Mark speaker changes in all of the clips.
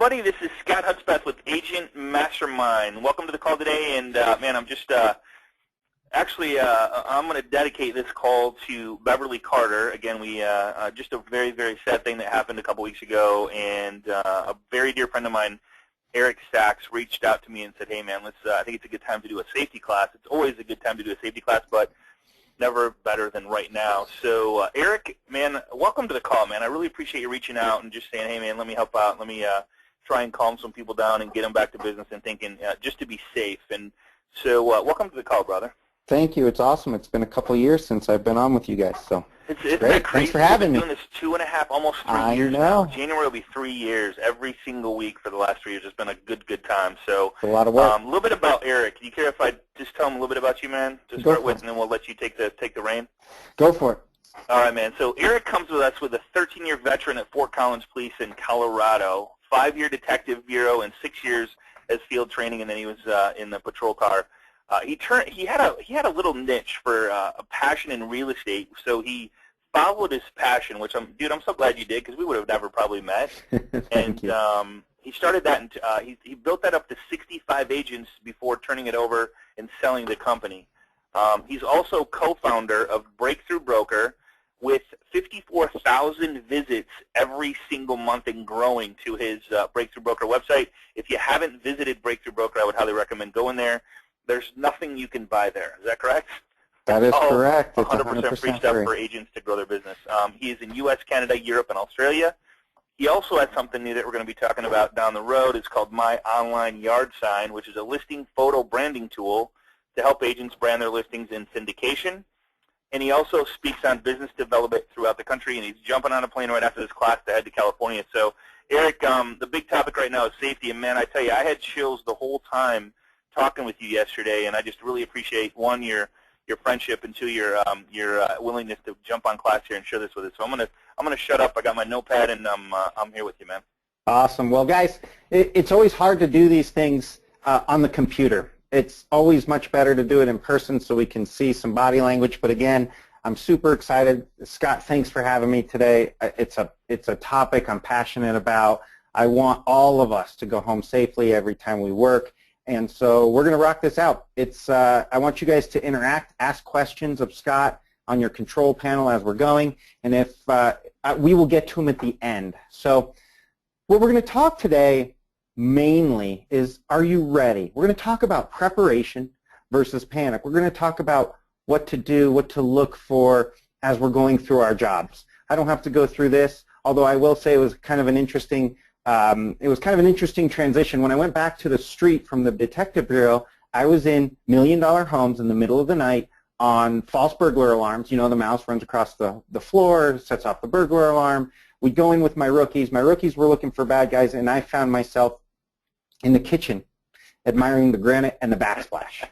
Speaker 1: everybody. This is Scott Hudspeth with Agent Mastermind. Welcome to the call today, and man, I'm just I'm going to dedicate this call to Beverly Carter. Again, we just a very, very sad thing that happened a couple weeks ago, and a very dear friend of mine, Eric Sachs, reached out to me and said, "Hey, man, let's. I think it's a good time to do a safety class. It's always a good time to do a safety class, but never better than right now." So, Eric, man, welcome to the call, man. I really appreciate you reaching out and just saying, "Hey, man, let me help out. Let me try and calm some people down and get them back to business and thinking just to be safe." And so, welcome to the call, brother.
Speaker 2: Thank you. It's awesome. It's been a couple of years since I've been on with you guys, so
Speaker 1: it's
Speaker 2: great.
Speaker 1: Crazy.
Speaker 2: Thanks for having me.
Speaker 1: We've been doing this 2.5, almost 3 years now. January will be 3 years. Every single week for the last 3 years. It's been a good time. So
Speaker 2: it's a lot of work.
Speaker 1: A little bit about Eric. Do you care if I just tell him a little bit about you, man, to start with, and then we'll let you take the reign?
Speaker 2: Go for it.
Speaker 1: All right, man. So Eric comes with us with a 13-year veteran at Fort Collins Police in Colorado, 5-year detective bureau, and 6 years as field training, and then he was in the patrol car. He had a little niche for a passion in real estate, so he followed his passion, which I'm so glad you did, because we would have never probably met.
Speaker 2: Thank you.
Speaker 1: He started that, and he built that up to 65 agents before turning it over and selling the company. He's also co-founder of Breakthrough Broker, with 54,000 visits every single month and growing to his Breakthrough Broker website. If you haven't visited Breakthrough Broker, I would highly recommend going there. There's nothing you can buy there. Is that correct?
Speaker 2: That is correct. It's
Speaker 1: 100% free stuff for agents to grow their business. He is in U.S., Canada, Europe, and Australia. He also has something new that we're going to be talking about down the road. It's called My Online Yard Sign, which is a listing photo branding tool to help agents brand their listings in syndication. And he also speaks on business development throughout the country, and he's jumping on a plane right after this class to head to California. So, Eric, the big topic right now is safety. And, man, I tell you, I had chills the whole time talking with you yesterday, and I just really appreciate, one, your friendship, and two, your willingness to jump on class here and share this with us. So I'm gonna shut up. I got my notepad, and I'm here with you, man.
Speaker 2: Awesome. Well, guys, it's always hard to do these things on the computer. It's always much better to do it in person so we can see some body language. But again, I'm super excited. Scott, thanks for having me today. It's a topic I'm passionate about. I want all of us to go home safely every time we work. And so we're going to rock this out. I want you guys to interact, ask questions of Scott on your control panel as we're going, and if we will get to them at the end. So what we're going to talk today mainly is, are you ready? We're going to talk about preparation versus panic. We're going to talk about what to do, what to look for as we're going through our jobs. I don't have to go through this, although I will say it was kind of an interesting transition. When I went back to the street from the detective bureau, I was in million-dollar homes in the middle of the night on false burglar alarms. You know, the mouse runs across the floor, sets off the burglar alarm. We'd go in with my rookies. My rookies were looking for bad guys, and I found myself in the kitchen admiring the granite and the backsplash.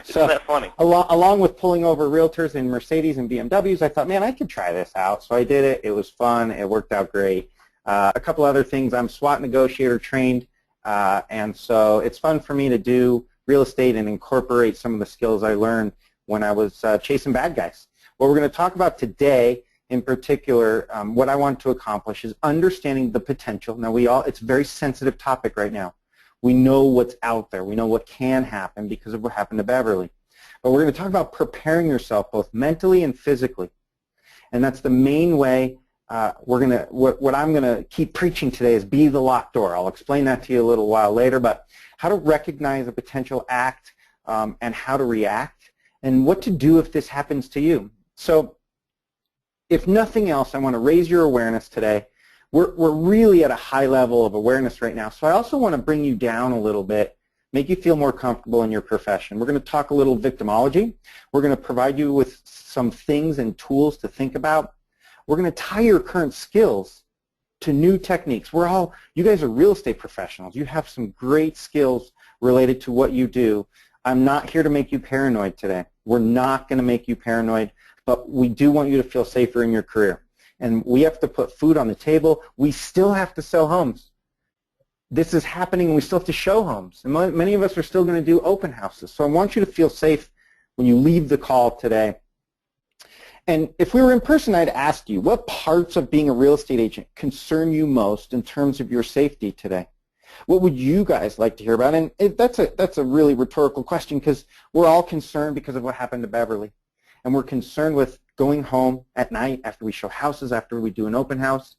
Speaker 1: So, isn't that funny?
Speaker 2: Along with pulling over realtors in Mercedes and BMWs, I thought, man, I could try this out. So I did it. It was fun. It worked out great. A couple other things, I'm SWAT negotiator trained, and so it's fun for me to do real estate and incorporate some of the skills I learned when I was chasing bad guys. What we're going to talk about today in particular, what I want to accomplish is understanding the potential. Now, it's a very sensitive topic right now. We know what's out there. We know what can happen because of what happened to Beverly. But we're going to talk about preparing yourself both mentally and physically, and that's the main way. What I'm going to keep preaching today is be the locked door. I'll explain that to you a little while later, but how to recognize a potential act and how to react and what to do if this happens to you. So if nothing else, I want to raise your awareness today. We're really at a high level of awareness right now, so I also want to bring you down a little bit, make you feel more comfortable in your profession. We're going to talk a little victimology. We're going to provide you with some things and tools to think about. We're going to tie your current skills to new techniques. You guys are real estate professionals. You have some great skills related to what you do. I'm not here to make you paranoid today. We're not going to make you paranoid, but we do want you to feel safer in your career. And we have to put food on the table. We still have to sell homes. This is happening, and we still have to show homes. And many of us are still going to do open houses. So I want you to feel safe when you leave the call today. And if we were in person, I'd ask you, what parts of being a real estate agent concern you most in terms of your safety today? What would you guys like to hear about? And that's a really rhetorical question because we're all concerned because of what happened to Beverly. And we're concerned with going home at night after we show houses, after we do an open house.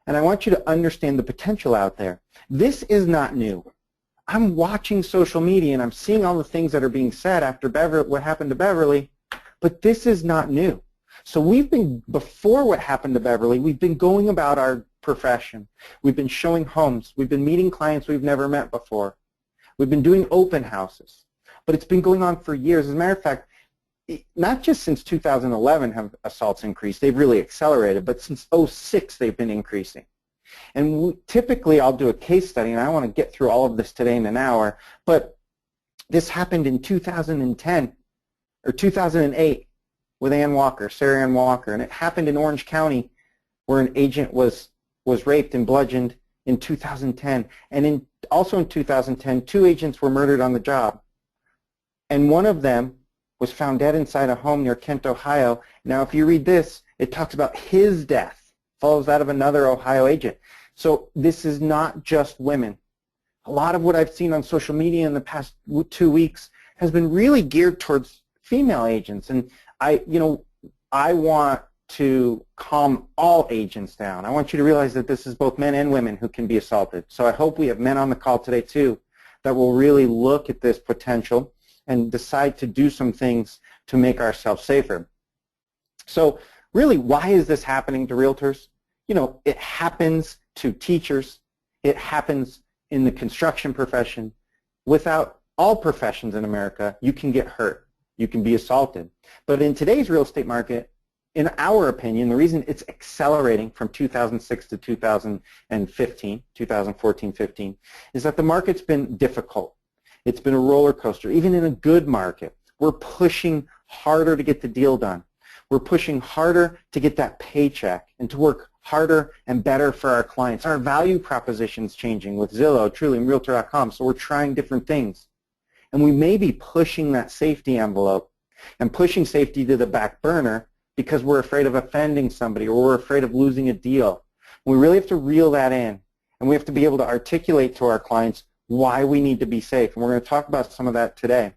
Speaker 2: And I want you to understand the potential out there. This is not new. I'm watching social media and I'm seeing all the things that are being said after what happened to Beverly, but this is not new. So before what happened to Beverly, we've been going about our profession. We've been showing homes. We've been meeting clients we've never met before. We've been doing open houses. But it's been going on for years. As a matter of fact, not just since 2011 have assaults increased. They've really accelerated. But since '06, they've been increasing. And typically, I'll do a case study, and I want to get through all of this today in an hour. But this happened in 2010 or 2008 with Sarah Ann Walker. And it happened in Orange County where an agent was raped and bludgeoned in 2010. And also in 2010, 2 agents were murdered on the job. And one of them was found dead inside a home near Kent, Ohio. Now, if you read this, it talks about his death, follows that of another Ohio agent. So this is not just women. A lot of what I've seen on social media in the past 2 weeks has been really geared towards female agents. And I want to calm all agents down. I want you to realize that this is both men and women who can be assaulted. So I hope we have men on the call today too that will really look at this potential and decide to do some things to make ourselves safer. So really, why is this happening to realtors? It happens to teachers. It happens in the construction profession. Without all professions in America, you can get hurt. You can be assaulted. But in today's real estate market, in our opinion, the reason it's accelerating from 2006 to 2014-15, is that the market's been difficult. It's been a roller coaster. Even in a good market, we're pushing harder to get the deal done. We're pushing harder to get that paycheck and to work harder and better for our clients. Our value proposition's changing with Zillow, Truly, and Realtor.com, so we're trying different things. And we may be pushing that safety envelope and pushing safety to the back burner because we're afraid of offending somebody or we're afraid of losing a deal. We really have to reel that in, and we have to be able to articulate to our clients why we need to be safe. And we're going to talk about some of that today.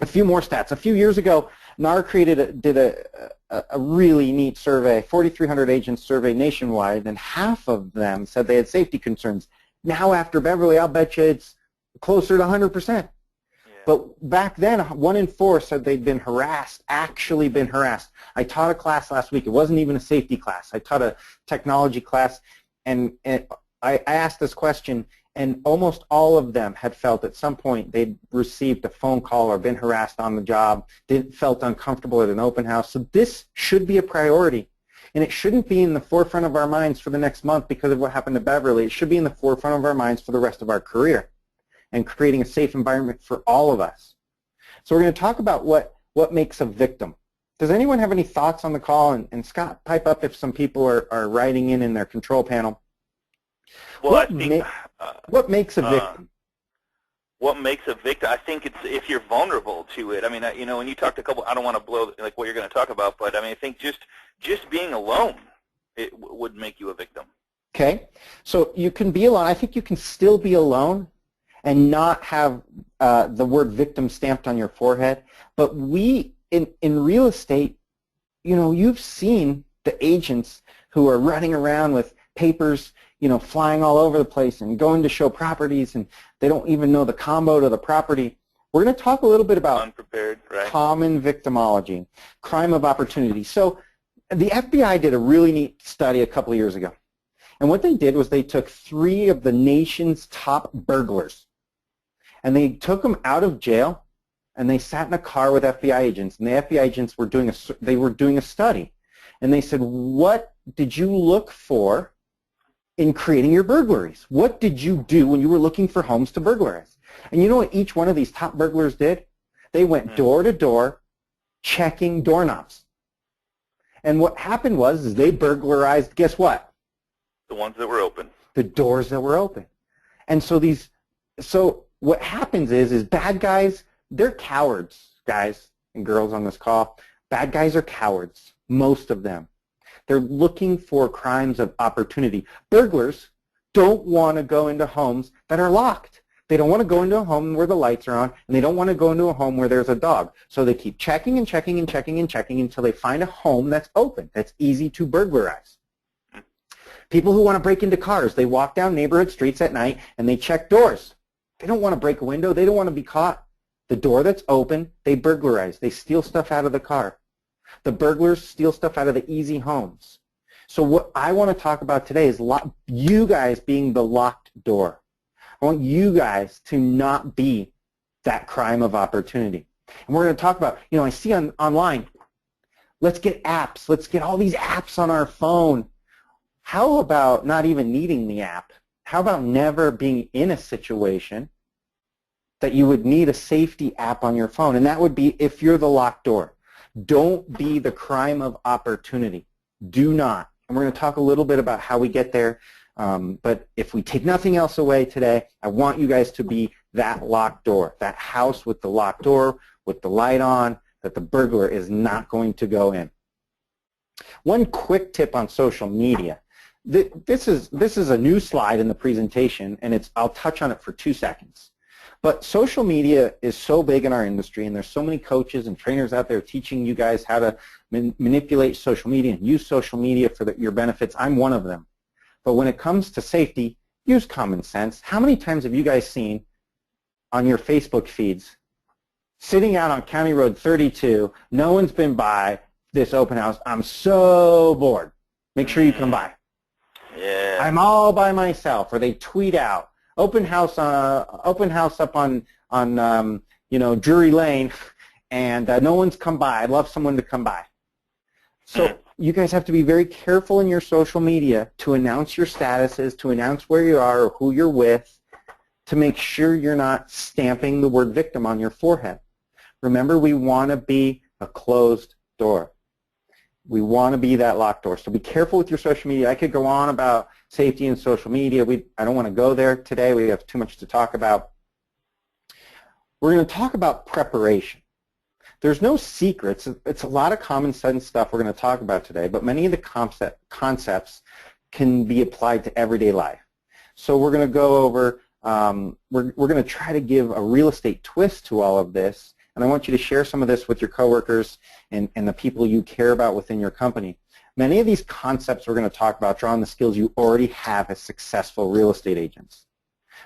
Speaker 2: A few more stats. A few years ago, NAR did a really neat survey, 4,300 agents surveyed nationwide, and half of them said they had safety concerns. Now after Beverly, I'll bet you it's closer to 100%. But back then, 1 in 4 said they'd been harassed, actually been harassed. I taught a class last week. It wasn't even a safety class. I taught a technology class, and I asked this question, and almost all of them had felt at some point they'd received a phone call or been harassed on the job, felt uncomfortable at an open house. So this should be a priority. And it shouldn't be in the forefront of our minds for the next month because of what happened to Beverly. It should be in the forefront of our minds for the rest of our career and creating a safe environment for all of us. So we're going to talk about what makes a victim. Does anyone have any thoughts on the call? And Scott, pipe up if some people are writing in their control panel.
Speaker 1: Well,
Speaker 2: what makes a victim?
Speaker 1: What makes a victim? I think it's if you're vulnerable to it. I mean, when you talk to a couple, I don't want to blow like what you're going to talk about, but I mean, I think just being alone would make you a victim. Okay, so you can be alone. I think you can still be alone and not have the word victim stamped on your forehead. But we in real estate, you've seen the agents who are running around with papers, flying all over the place and going to show properties, and they don't even know the combo to the property. We're going to talk a little bit about unprepared, right?
Speaker 2: Common victimology, crime of opportunity. So the FBI did a really neat study a couple of years ago. And what they did was they took 3 of the nation's top burglars, and they took them out of jail, and they sat in a car with FBI agents, and the FBI agents were doing a study. And they said, what did you look for in creating your burglaries? What did you do when you were looking for homes to burglarize? And you know what each one of these top burglars did? They went door to door checking doorknobs. And what happened was they burglarized, guess what?
Speaker 1: The ones that were open.
Speaker 2: The doors that were open. And so what happens is bad guys, they're cowards, guys and girls on this call. Bad guys are cowards, most of them. They're looking for crimes of opportunity. Burglars don't want to go into homes that are locked. They don't want to go into a home where the lights are on, and they don't want to go into a home where there's a dog. So they keep checking and checking and checking and checking until they find a home that's open, that's easy to burglarize. People who want to break into cars, they walk down neighborhood streets at night and they check doors. They don't want to break a window. They don't want to be caught. The door that's open, they burglarize. They steal stuff out of the car. The burglars steal stuff out of the easy homes. So what I want to talk about today is you guys being the locked door. I want you guys to not be that crime of opportunity. And we're going to talk about, I see online, let's get apps. Let's get all these apps on our phone. How about not even needing the app? How about never being in a situation that you would need a safety app on your phone? And that would be if you're the locked door. Don't be the crime of opportunity. Do not. And we're going to talk a little bit about how we get there. But if we take nothing else away today, I want you guys to be that locked door, that house with the locked door, with the light on, that the burglar is not going to go in. One quick tip on social media. This is a new slide in the presentation, and I'll touch on it for 2 seconds. But social media is so big in our industry, and there's so many coaches and trainers out there teaching you guys how to manipulate social media and use social media for your benefits. I'm one of them. But when it comes to safety, use common sense. How many times have you guys seen on your Facebook feeds, sitting out on County Road 32, no one's been by this open house, I'm so bored, make sure you come by.
Speaker 1: Yeah.
Speaker 2: I'm all by myself. Or they tweet out, open house up on Drury Lane, and no one's come by. I'd love someone to come by. So you guys have to be very careful in your social media to announce your statuses, to announce where you are or who you're with, to make sure you're not stamping the word victim on your forehead. Remember, we want to be a closed door. We want to be that locked door. So be careful with your social media. I could go on about safety and social media. I don't want to go there today. We have too much to talk about. We're going to talk about preparation. There's no secrets. It's a lot of common sense stuff we're going to talk about today, but many of the concepts can be applied to everyday life. So we're going to go over, we're going to try to give a real estate twist to all of this, and I want you to share some of this with your coworkers and the people you care about within your company. Many of these concepts we're going to talk about draw on the skills you already have as successful real estate agents.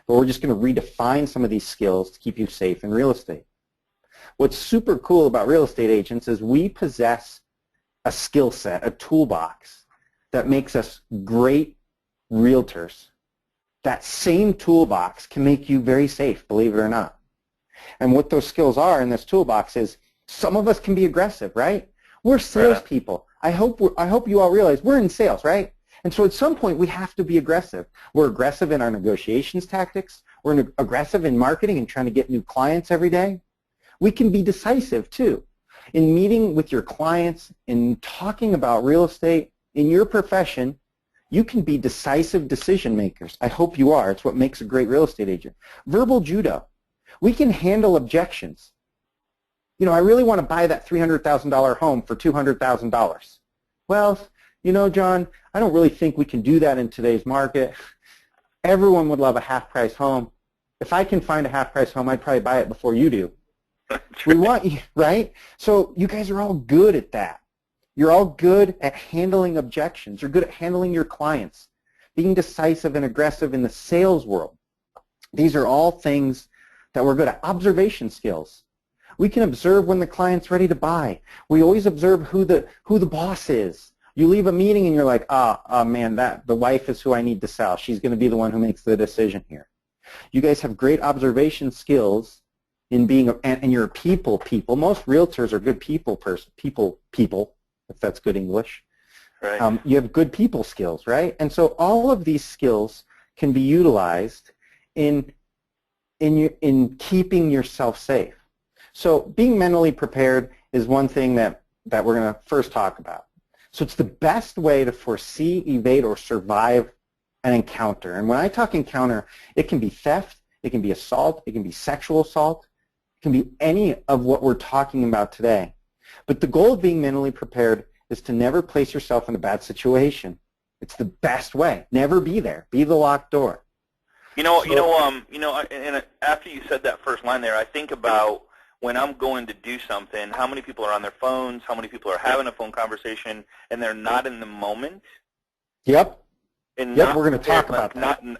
Speaker 2: But we're just going to redefine some of these skills to keep you safe in real estate. What's super cool about real estate agents is we possess a skill set, a toolbox that makes us great realtors. That same toolbox can make you very safe, believe it or not. And what those skills are in this toolbox is some of us can be aggressive, right? We're salespeople. I hope you all realize we're in sales, right? And so at some point we have to be aggressive. We're aggressive in our negotiations tactics. We're aggressive in marketing and trying to get new clients every day. We can be decisive too. In meeting with your clients, in talking about real estate, in your profession, you can be decisive decision makers. I hope you are. It's what makes a great real estate agent. Verbal judo. We can handle objections. I really want to buy that $300,000 home for $200,000. Well, John, I don't really think we can do that in today's market. Everyone would love a half-price home. If I can find a half-price home, I'd probably buy it before you do. We want you, right? So you guys are all good at that. You're all good at handling objections. You're good at handling your clients, being decisive and aggressive in the sales world. These are all things that we're good at. Observation skills. We can observe when the client's ready to buy. We always observe who the boss is. You leave a meeting and you're like, oh man, the wife is who I need to sell. She's going to be the one who makes the decision here. You guys have great observation skills in being, and you're people. Most realtors are good people, if that's good English.
Speaker 1: Right.
Speaker 2: You have good people skills, right? And so all of these skills can be utilized in keeping yourself safe. So being mentally prepared is one thing that we're going to first talk about. So it's the best way to foresee, evade, or survive an encounter. And when I talk encounter, it can be theft, it can be assault, it can be sexual assault, it can be any of what we're talking about today. But the goal of being mentally prepared is to never place yourself in a bad situation. It's the best way. Never be there. Be the locked door.
Speaker 1: And after you said that first line there, I think about when I'm going to do something, how many people are on their phones, how many people are having a phone conversation, and they're not in the moment.
Speaker 2: Yep.
Speaker 1: And
Speaker 2: we're going to talk about that.
Speaker 1: And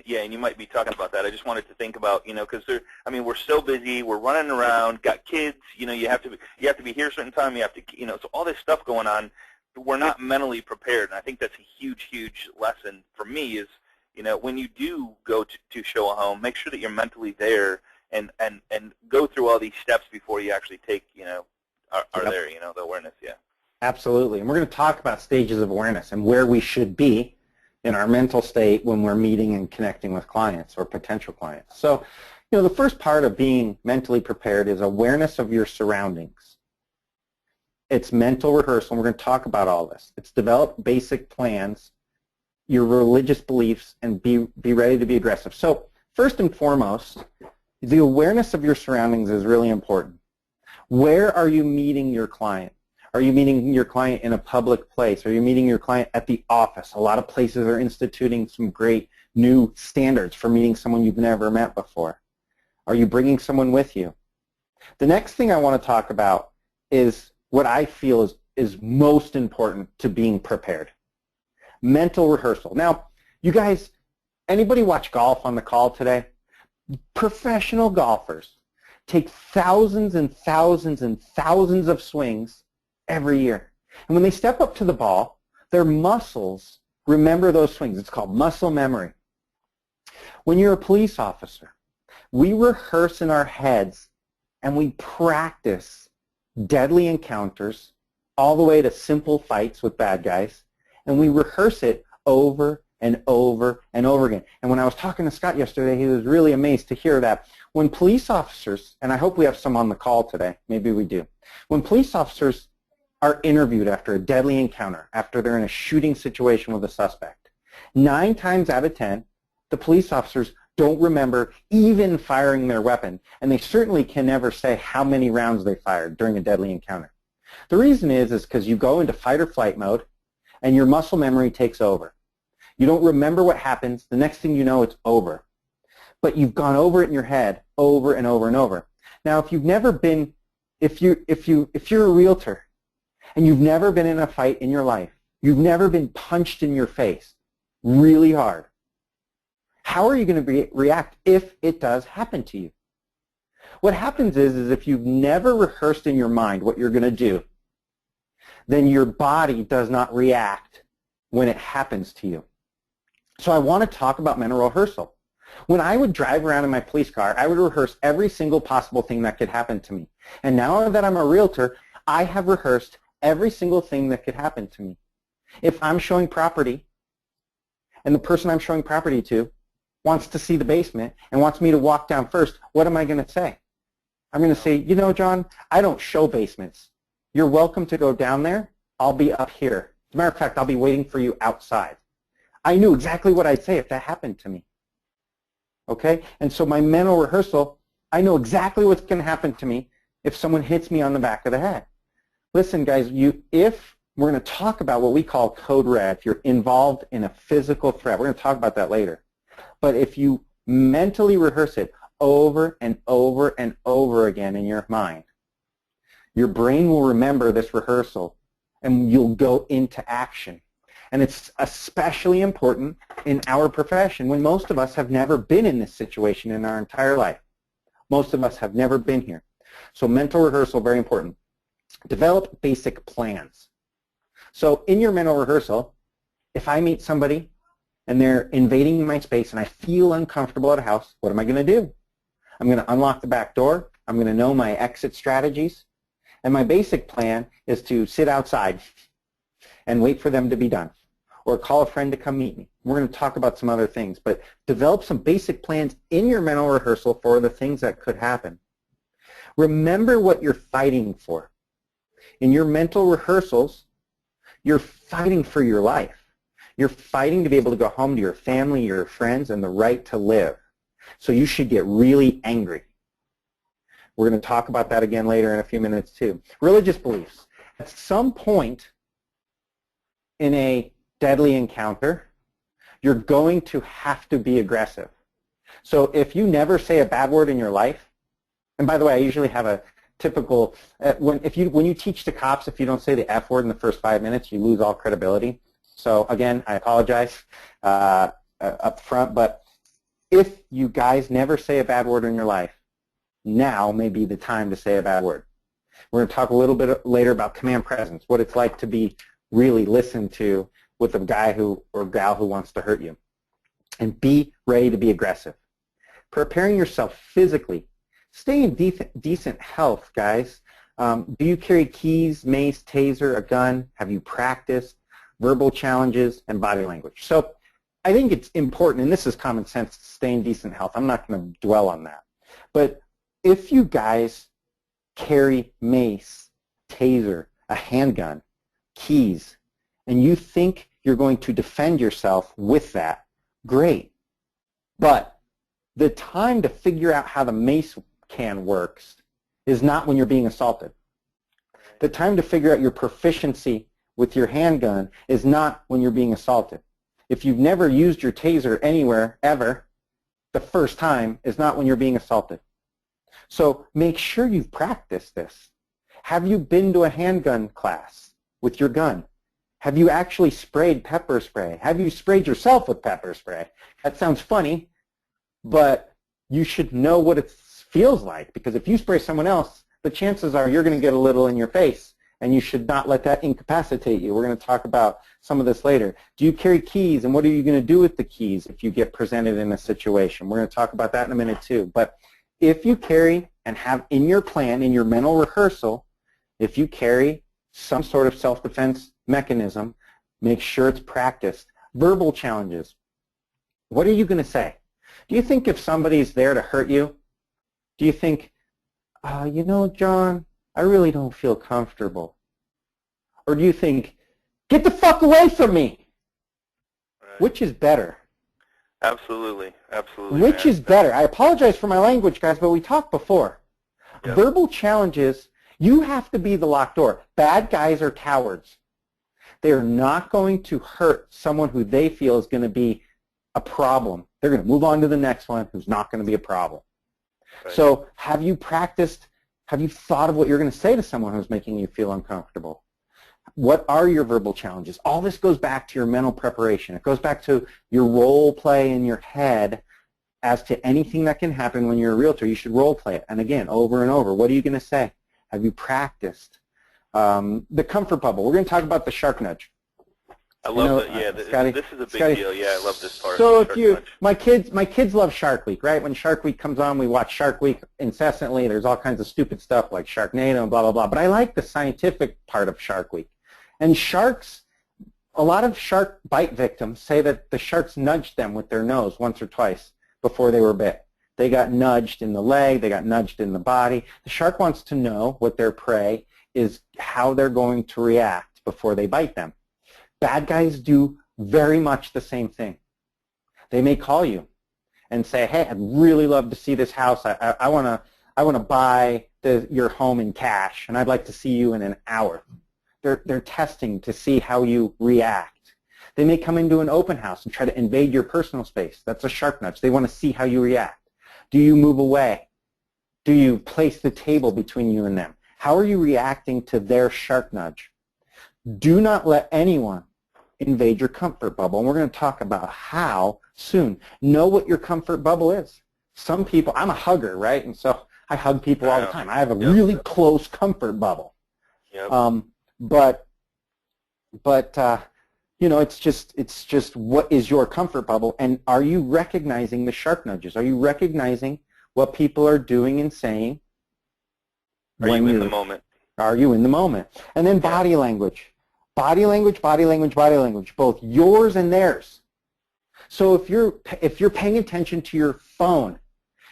Speaker 1: you might be talking about that. I just wanted to think about, because we're so busy, we're running around, got kids, you have to be here a certain time, you have to, so all this stuff going on, we're not mentally prepared. And I think that's a huge, huge lesson for me is, when you do go to show a home, make sure that you're mentally there and go through all these steps before you actually take, are there, the awareness, yeah.
Speaker 2: Absolutely. And we're going to talk about stages of awareness and where we should be in our mental state when we're meeting and connecting with clients or potential clients. So, the first part of being mentally prepared is awareness of your surroundings. It's mental rehearsal, and we're going to talk about all this. It's develop basic plans, your religious beliefs, and be ready to be aggressive. So, first and foremost, the awareness of your surroundings is really important. Where are you meeting your client? Are you meeting your client in a public place? Are you meeting your client at the office? A lot of places are instituting some great new standards for meeting someone you've never met before. Are you bringing someone with you? The next thing I want to talk about is what I feel is most important to being prepared. Mental rehearsal. Now, you guys, anybody watch golf on the call today? Professional golfers take thousands and thousands and thousands of swings every year. And when they step up to the ball, their muscles remember those swings. It's called muscle memory. When you're a police officer, we rehearse in our heads and we practice deadly encounters all the way to simple fights with bad guys, and we rehearse it over and over and over again. And when I was talking to Scott yesterday, he was really amazed to hear that when police officers, and I hope we have some on the call today, maybe we do, when police officers are interviewed after a deadly encounter, after they're in a shooting situation with a suspect, 9 times out of 10, the police officers don't remember even firing their weapon, and they certainly can never say how many rounds they fired during a deadly encounter. The reason is because you go into fight or flight mode, and your muscle memory takes over. You don't remember what happens. The next thing you know, it's over. But you've gone over it in your head over and over and over. Now, if you've never been, if you're a realtor, and you've never been in a fight in your life, you've never been punched in your face really hard, how are you going to react if it does happen to you? What happens is if you've never rehearsed in your mind what you're going to do, then your body does not react when it happens to you. So I want to talk about mental rehearsal. When I would drive around in my police car, I would rehearse every single possible thing that could happen to me. And now that I'm a realtor, I have rehearsed every single thing that could happen to me. If I'm showing property and the person I'm showing property to wants to see the basement and wants me to walk down first, what am I going to say? I'm going to say, John, I don't show basements. You're welcome to go down there. I'll be up here. As a matter of fact, I'll be waiting for you outside. I knew exactly what I'd say if that happened to me. Okay? And so my mental rehearsal, I know exactly what's going to happen to me if someone hits me on the back of the head. Listen, guys, if we're going to talk about what we call code red, if you're involved in a physical threat, we're going to talk about that later. But if you mentally rehearse it over and over and over again in your mind, your brain will remember this rehearsal and you'll go into action. And it's especially important in our profession when most of us have never been in this situation in our entire life. Most of us have never been here. So mental rehearsal, very important. Develop basic plans. So in your mental rehearsal, if I meet somebody and they're invading my space and I feel uncomfortable at a house, what am I going to do? I'm going to unlock the back door. I'm going to know my exit strategies. And my basic plan is to sit outside and wait for them to be done, or call a friend to come meet me. We're going to talk about some other things, but develop some basic plans in your mental rehearsal for the things that could happen. Remember what you're fighting for. In your mental rehearsals, you're fighting for your life. You're fighting to be able to go home to your family, your friends, and the right to live. So you should get really angry. We're going to talk about that again later in a few minutes too. Religious beliefs. At some point in a deadly encounter, you're going to have to be aggressive. So if you never say a bad word in your life, and by the way, I usually have a typical, when you teach the cops, if you don't say the F word in the first 5 minutes, you lose all credibility. So again, I apologize up front, but if you guys never say a bad word in your life, now may be the time to say a bad word. We're going to talk a little bit later about command presence, what it's like to be really listened to with a guy or gal who wants to hurt you. And be ready to be aggressive. Preparing yourself physically. Stay in decent health, guys. Do you carry keys, mace, taser, a gun? Have you practiced? Verbal challenges and body language. So I think it's important, and this is common sense, to stay in decent health. I'm not going to dwell on that. But if you guys carry mace, taser, a handgun, keys, and you think you're going to defend yourself with that, great. But the time to figure out how the mace can works is not when you're being assaulted. The time to figure out your proficiency with your handgun is not when you're being assaulted. If you've never used your taser anywhere, ever, the first time is not when you're being assaulted. So make sure you've practiced this. Have you been to a handgun class with your gun? Have you actually sprayed pepper spray? Have you sprayed yourself with pepper spray? That sounds funny, but you should know what it feels like, because if you spray someone else, the chances are you're going to get a little in your face, and you should not let that incapacitate you. We're going to talk about some of this later. Do you carry keys, and what are you going to do with the keys if you get presented in a situation? We're going to talk about that in a minute too. But if you carry and have in your plan, in your mental rehearsal, if you carry some sort of self-defense mechanism, make sure it's practiced. Verbal challenges. What are you going to say? Do you think if somebody's there to hurt you, do you think, you know, John, I really don't feel comfortable? Or do you think, get the fuck away from me? Right. Which is better?
Speaker 1: Absolutely. Absolutely.
Speaker 2: Which is better? I apologize for my language, guys, but we talked before. Yep. Verbal challenges, you have to be the locked door. Bad guys are cowards. They're not going to hurt someone who they feel is going to be a problem. They're going to move on to the next one who's not going to be a problem. Right. So have you practiced, have you thought of what you're going to say to someone who's making you feel uncomfortable? What are your verbal challenges? All this goes back to your mental preparation. It goes back to your role play in your head as to anything that can happen when you're a realtor. You should role play it. And again, over and over. What are you going to say? Have you practiced? The comfort bubble. We're going to talk about the shark nudge.
Speaker 1: I love that. Yeah,
Speaker 2: Scotty,
Speaker 1: this is a big deal. Yeah, I love this part.
Speaker 2: So if my kids love Shark Week, right? When Shark Week comes on, we watch Shark Week incessantly. There's all kinds of stupid stuff like Sharknado and blah, blah, blah. But I like the scientific part of Shark Week. And sharks, a lot of shark bite victims say that the sharks nudged them with their nose once or twice before they were bit. They got nudged in the leg. They got nudged in the body. The shark wants to know what their prey is, how they're going to react before they bite them. Bad guys do very much the same thing. They may call you and say, hey, I'd really love to see this house. I want to buy your home in cash, and I'd like to see you in an hour. They're testing to see how you react. They may come into an open house and try to invade your personal space. That's a shark nudge. They want to see how you react. Do you move away? Do you place the table between you and them? How are you reacting to their shark nudge? Do not let anyone invade your comfort bubble. And we're going to talk about how soon. Know what your comfort bubble is. Some people, I'm a hugger, right? And so I hug people all the time. I have a really close comfort bubble. Yep. But you know, it's just what is your comfort bubble, and are you recognizing the shark nudges? Are you recognizing what people are doing and saying?
Speaker 1: Are you in the moment?
Speaker 2: Are you in the moment? And then body language. Body language, body language, body language, both yours and theirs. So if you're paying attention to your phone,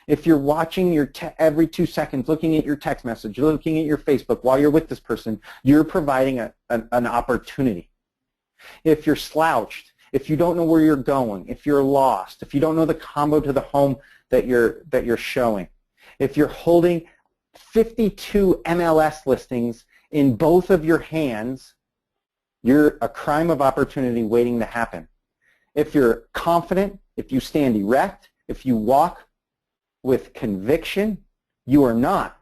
Speaker 2: if you're watching your every 2 seconds, looking at your text message, looking at your Facebook while you're with this person, you're providing an opportunity. If you're slouched, if you don't know where you're going, if you're lost, if you don't know the combo to the home that you're showing, if you're holding 52 MLS listings in both of your hands, You're a crime of opportunity waiting to happen. If you're confident, if you stand erect, if you walk with conviction, you are not.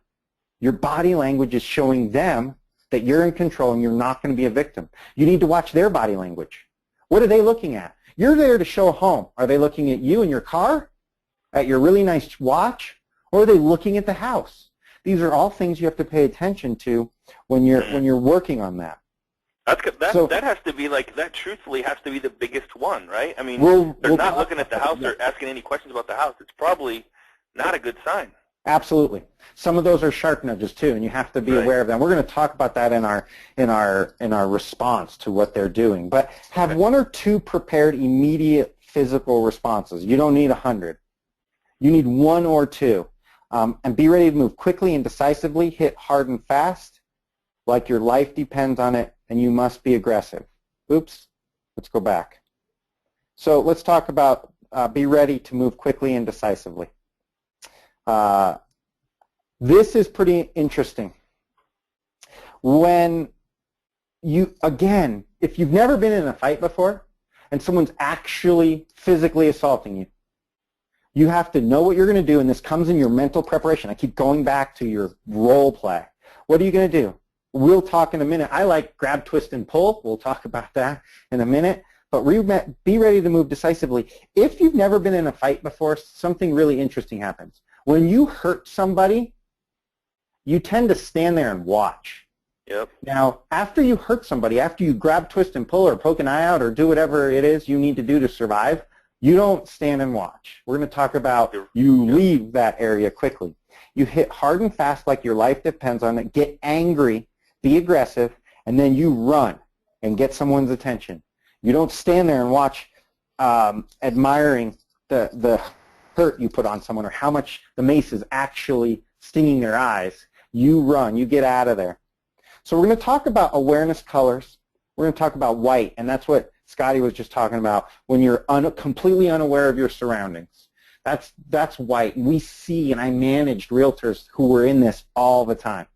Speaker 2: Your body language is showing them that you're in control and you're not going to be a victim. You need to watch their body language. What are they looking at? You're there to show a home. Are they looking at you in your car, at your really nice watch, or are they looking at the house? These are all things you have to pay attention to when you're working on that.
Speaker 1: That has to be that truthfully has to be the biggest one, right? I mean, they're not looking at the house or asking any questions about the house. It's probably not a good sign.
Speaker 2: Absolutely. Some of those are shark nudges too, and you have to be aware of them. We're going to talk about that in our response to what they're doing. But have one or two prepared immediate physical responses. You don't need 100. You need one or two. And be ready to move quickly and decisively, hit hard and fast, like your life depends on it, and you must be aggressive. Oops. Let's go back. So let's talk about be ready to move quickly and decisively. This is pretty interesting. When again, if you've never been in a fight before and someone's actually physically assaulting you, you have to know what you're going to do, and this comes in your mental preparation. I keep going back to your role play. What are you going to do? We'll talk in a minute. I like grab, twist, and pull. We'll talk about that in a minute. But be ready to move decisively. If you've never been in a fight before, something really interesting happens. When you hurt somebody, you tend to stand there and watch.
Speaker 1: Yep.
Speaker 2: Now, after you hurt somebody, after you grab, twist, and pull or poke an eye out or do whatever it is you need to do to survive, you don't stand and watch. We're going to talk about you leave that area quickly. You hit hard and fast like your life depends on it. Get angry, be aggressive, and then you run and get someone's attention. You don't stand there and watch admiring the hurt you put on someone or how much the mace is actually stinging their eyes. You run. You get out of there. So we're going to talk about awareness colors. We're going to talk about white, and that's what Scotty was just talking about, when you're completely unaware of your surroundings. That's white. We see, and I managed realtors who were in this all the time.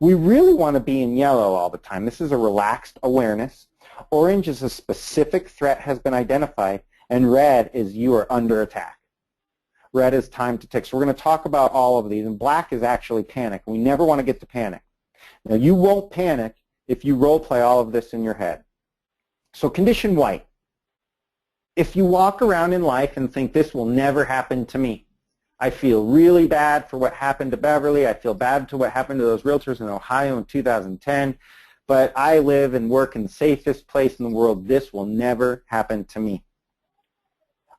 Speaker 2: We really want to be in yellow all the time. This is a relaxed awareness. Orange is a specific threat has been identified, and red is you are under attack. Red is time to tick. So we're going to talk about all of these, and black is actually panic. We never want to get to panic. Now, you won't panic if you role play all of this in your head. So condition white. If you walk around in life and think this will never happen to me, I feel really bad for what happened to Beverly, I feel bad to what happened to those realtors in Ohio in 2010, but I live and work in the safest place in the world, this will never happen to me.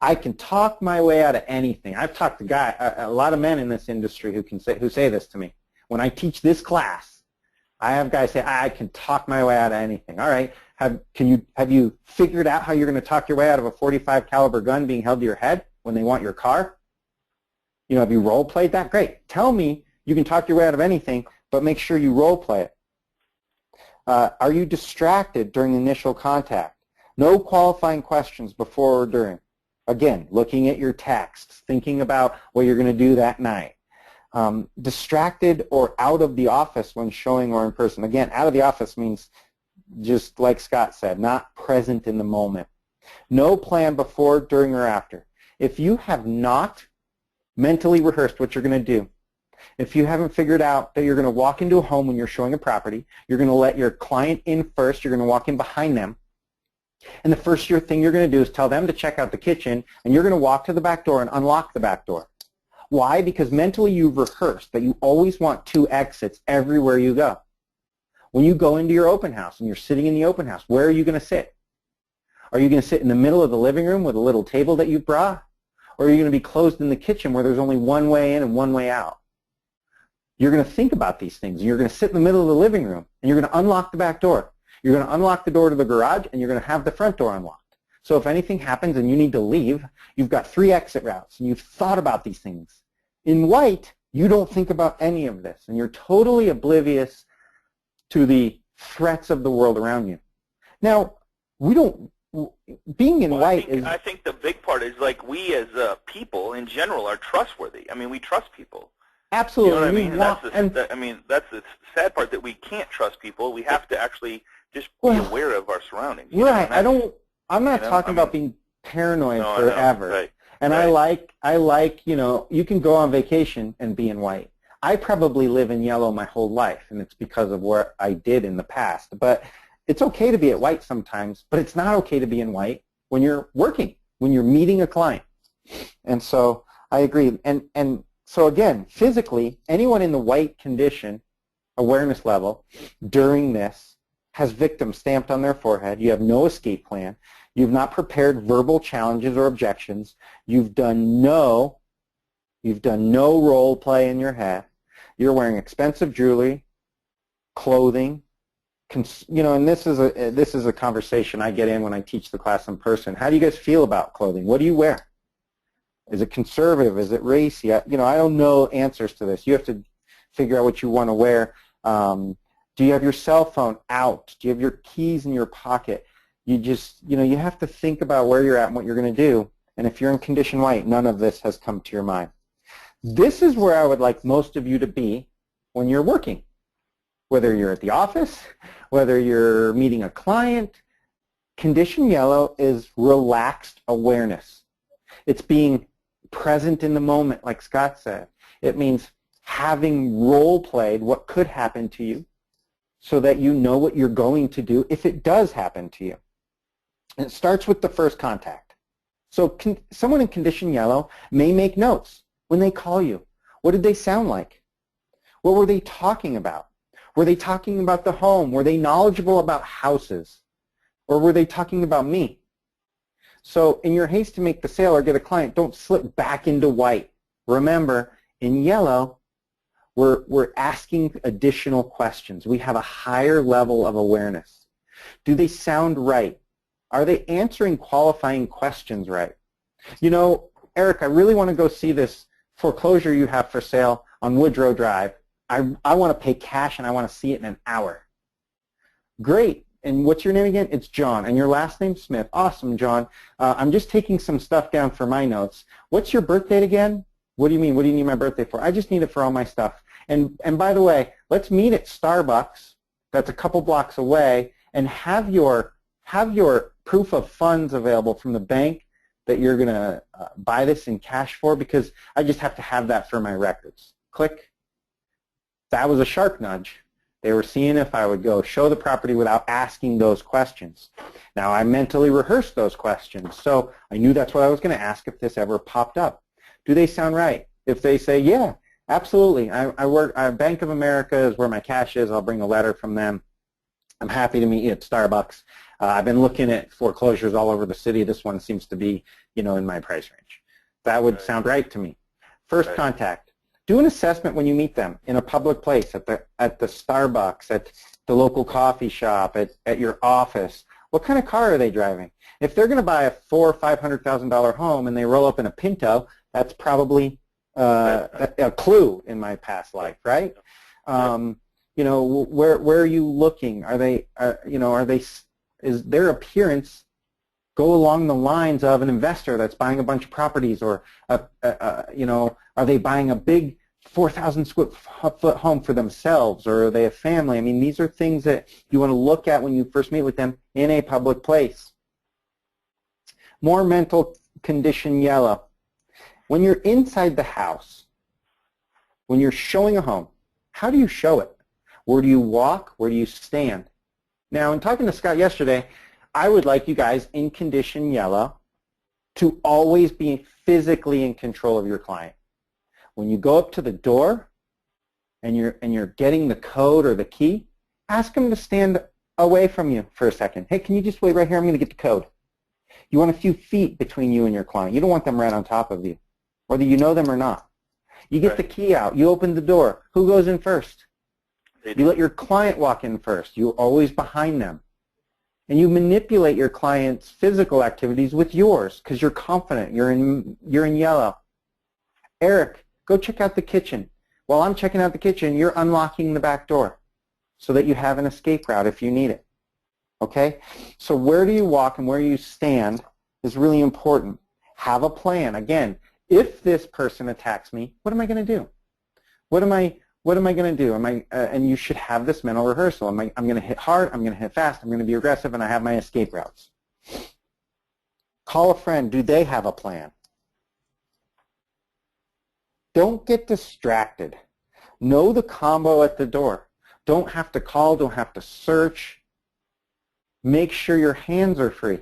Speaker 2: I can talk my way out of anything. I've talked to a lot of men in this industry who say this to me. When I teach this class, I have guys say, I can talk my way out of anything. All right, have you figured out how you're going to talk your way out of a .45 caliber gun being held to your head when they want your car? You know, have you role played that? Great. Tell me you can talk your way out of anything, but make sure you role play it. Are you distracted during initial contact? No qualifying questions before or during. Again, looking at your texts, thinking about what you're going to do that night. Distracted or out of the office when showing or in person. Again, out of the office means, just like Scott said, not present in the moment. No plan before, during, or after. If you have not mentally rehearsed what you're going to do, if you haven't figured out that you're going to walk into a home when you're showing a property, you're going to let your client in first, you're going to walk in behind them, and the first thing you're going to do is tell them to check out the kitchen, and you're going to walk to the back door and unlock the back door. Why? Because mentally you've rehearsed that you always want 2 exits everywhere you go. When you go into your open house and you're sitting in the open house, where are you going to sit? Are you going to sit in the middle of the living room with a little table that you brought? Or are you going to be closed in the kitchen where there's only one way in and one way out? You're going to think about these things. You're going to sit in the middle of the living room and you're going to unlock the back door. You're going to unlock the door to the garage and you're going to have the front door unlocked. So if anything happens and you need to leave, you've got 3 exit routes and you've thought about these things. In white, you don't think about any of this and you're totally oblivious to the threats of the world around you. Now, being in white is...
Speaker 1: I think the big part is like we as people in general are trustworthy. I mean, we trust people.
Speaker 2: Absolutely.
Speaker 1: You know what I mean? That's the sad part, that we can't trust people. We have to actually just be aware of our surroundings.
Speaker 2: Right. I'm not talking about being paranoid forever.
Speaker 1: Right.
Speaker 2: And right. I like, you can go on vacation and be in white. I probably live in yellow my whole life, and it's because of what I did in the past. But it's okay to be at white sometimes, but it's not okay to be in white when you're working, when you're meeting a client. And so I agree. And so again, physically, anyone in the white condition, awareness level, during this has victim stamped on their forehead. You have no escape plan. You've not prepared verbal challenges or objections. You've done no role play in your head. You're wearing expensive jewelry, clothing, and this is a conversation I get in when I teach the class in person. How do you guys feel about clothing? What do you wear? Is it conservative? Is it racy? I don't know answers to this. You have to figure out what you want to wear. Do you have your cell phone out? Do you have your keys in your pocket? You just, you have to think about where you're at and what you're going to do. And if you're in condition white, none of this has come to your mind. This is where I would like most of you to be when you're working, whether you're at the office, whether you're meeting a client. Condition yellow is relaxed awareness. It's being present in the moment, like Scott said. It means having role-played what could happen to you so that you know what you're going to do if it does happen to you. And it starts with the first contact. So someone in condition yellow may make notes when they call you. What did they sound like? What were they talking about? Were they talking about the home? Were they knowledgeable about houses? Or were they talking about me? So in your haste to make the sale or get a client, don't slip back into white. Remember, in yellow, we're asking additional questions. We have a higher level of awareness. Do they sound right? Are they answering qualifying questions right? Eric, I really want to go see this foreclosure you have for sale on Woodrow Drive. I want to pay cash and I want to see it in an hour. Great. And what's your name again? It's John. And your last name? Smith. Awesome, John. I'm just taking some stuff down for my notes. What's your birth date again? What do you mean? What do you need my birthday for? I just need it for all my stuff. And by the way, let's meet at Starbucks. That's a couple blocks away, and have your proof of funds available from the bank that you're going to buy this in cash for, because I just have to have that for my records. Click. That was a shark nudge. They were seeing if I would go show the property without asking those questions. Now, I mentally rehearsed those questions, so I knew that's what I was going to ask if this ever popped up. Do they sound right? If they say, yeah, absolutely. I work at Bank of America is where my cash is. I'll bring a letter from them. I'm happy to meet you at Starbucks. I've been looking at foreclosures all over the city. This one seems to be, in my price range. That would sound right to me. First contact. Do an assessment when you meet them in a public place, at the Starbucks, at the local coffee shop, at your office. What kind of car are they driving? If they're going to buy a $400,000 or $500,000 home and they roll up in a Pinto, that's probably a clue in my past life, right? Where are you looking? Is their appearance go along the lines of an investor that's buying a bunch of properties, or are they buying a big 4,000 square foot home for themselves, or are they a family? I mean, these are things that you want to look at when you first meet with them in a public place. More mental condition yellow. When you're inside the house, when you're showing a home, how do you show it? Where do you walk? Where do you stand? Now, in talking to Scott yesterday, I would like you guys in condition yellow to always be physically in control of your client. When you go up to the door and you're getting the code or the key, ask them to stand away from you for a second. Hey, can you just wait right here? I'm going to get the code. You want a few feet between you and your client. You don't want them right on top of you, whether you know them or not. You get the key out. You open the door. Who goes in first? You let your client walk in first. You're always behind them. And you manipulate your client's physical activities with yours because you're confident. You're in yellow. Eric, go check out the kitchen. While I'm checking out the kitchen, you're unlocking the back door so that you have an escape route if you need it. Okay? So where do you walk and where you stand is really important. Have a plan. Again, if this person attacks me, what am I going to do? What am I What am I going to do? And you should have this mental rehearsal. I'm going to hit hard, I'm going to hit fast, I'm going to be aggressive, and I have my escape routes. Call a friend. Do they have a plan? Don't get distracted. Know the combo at the door. Don't have to call, don't have to search. Make sure your hands are free.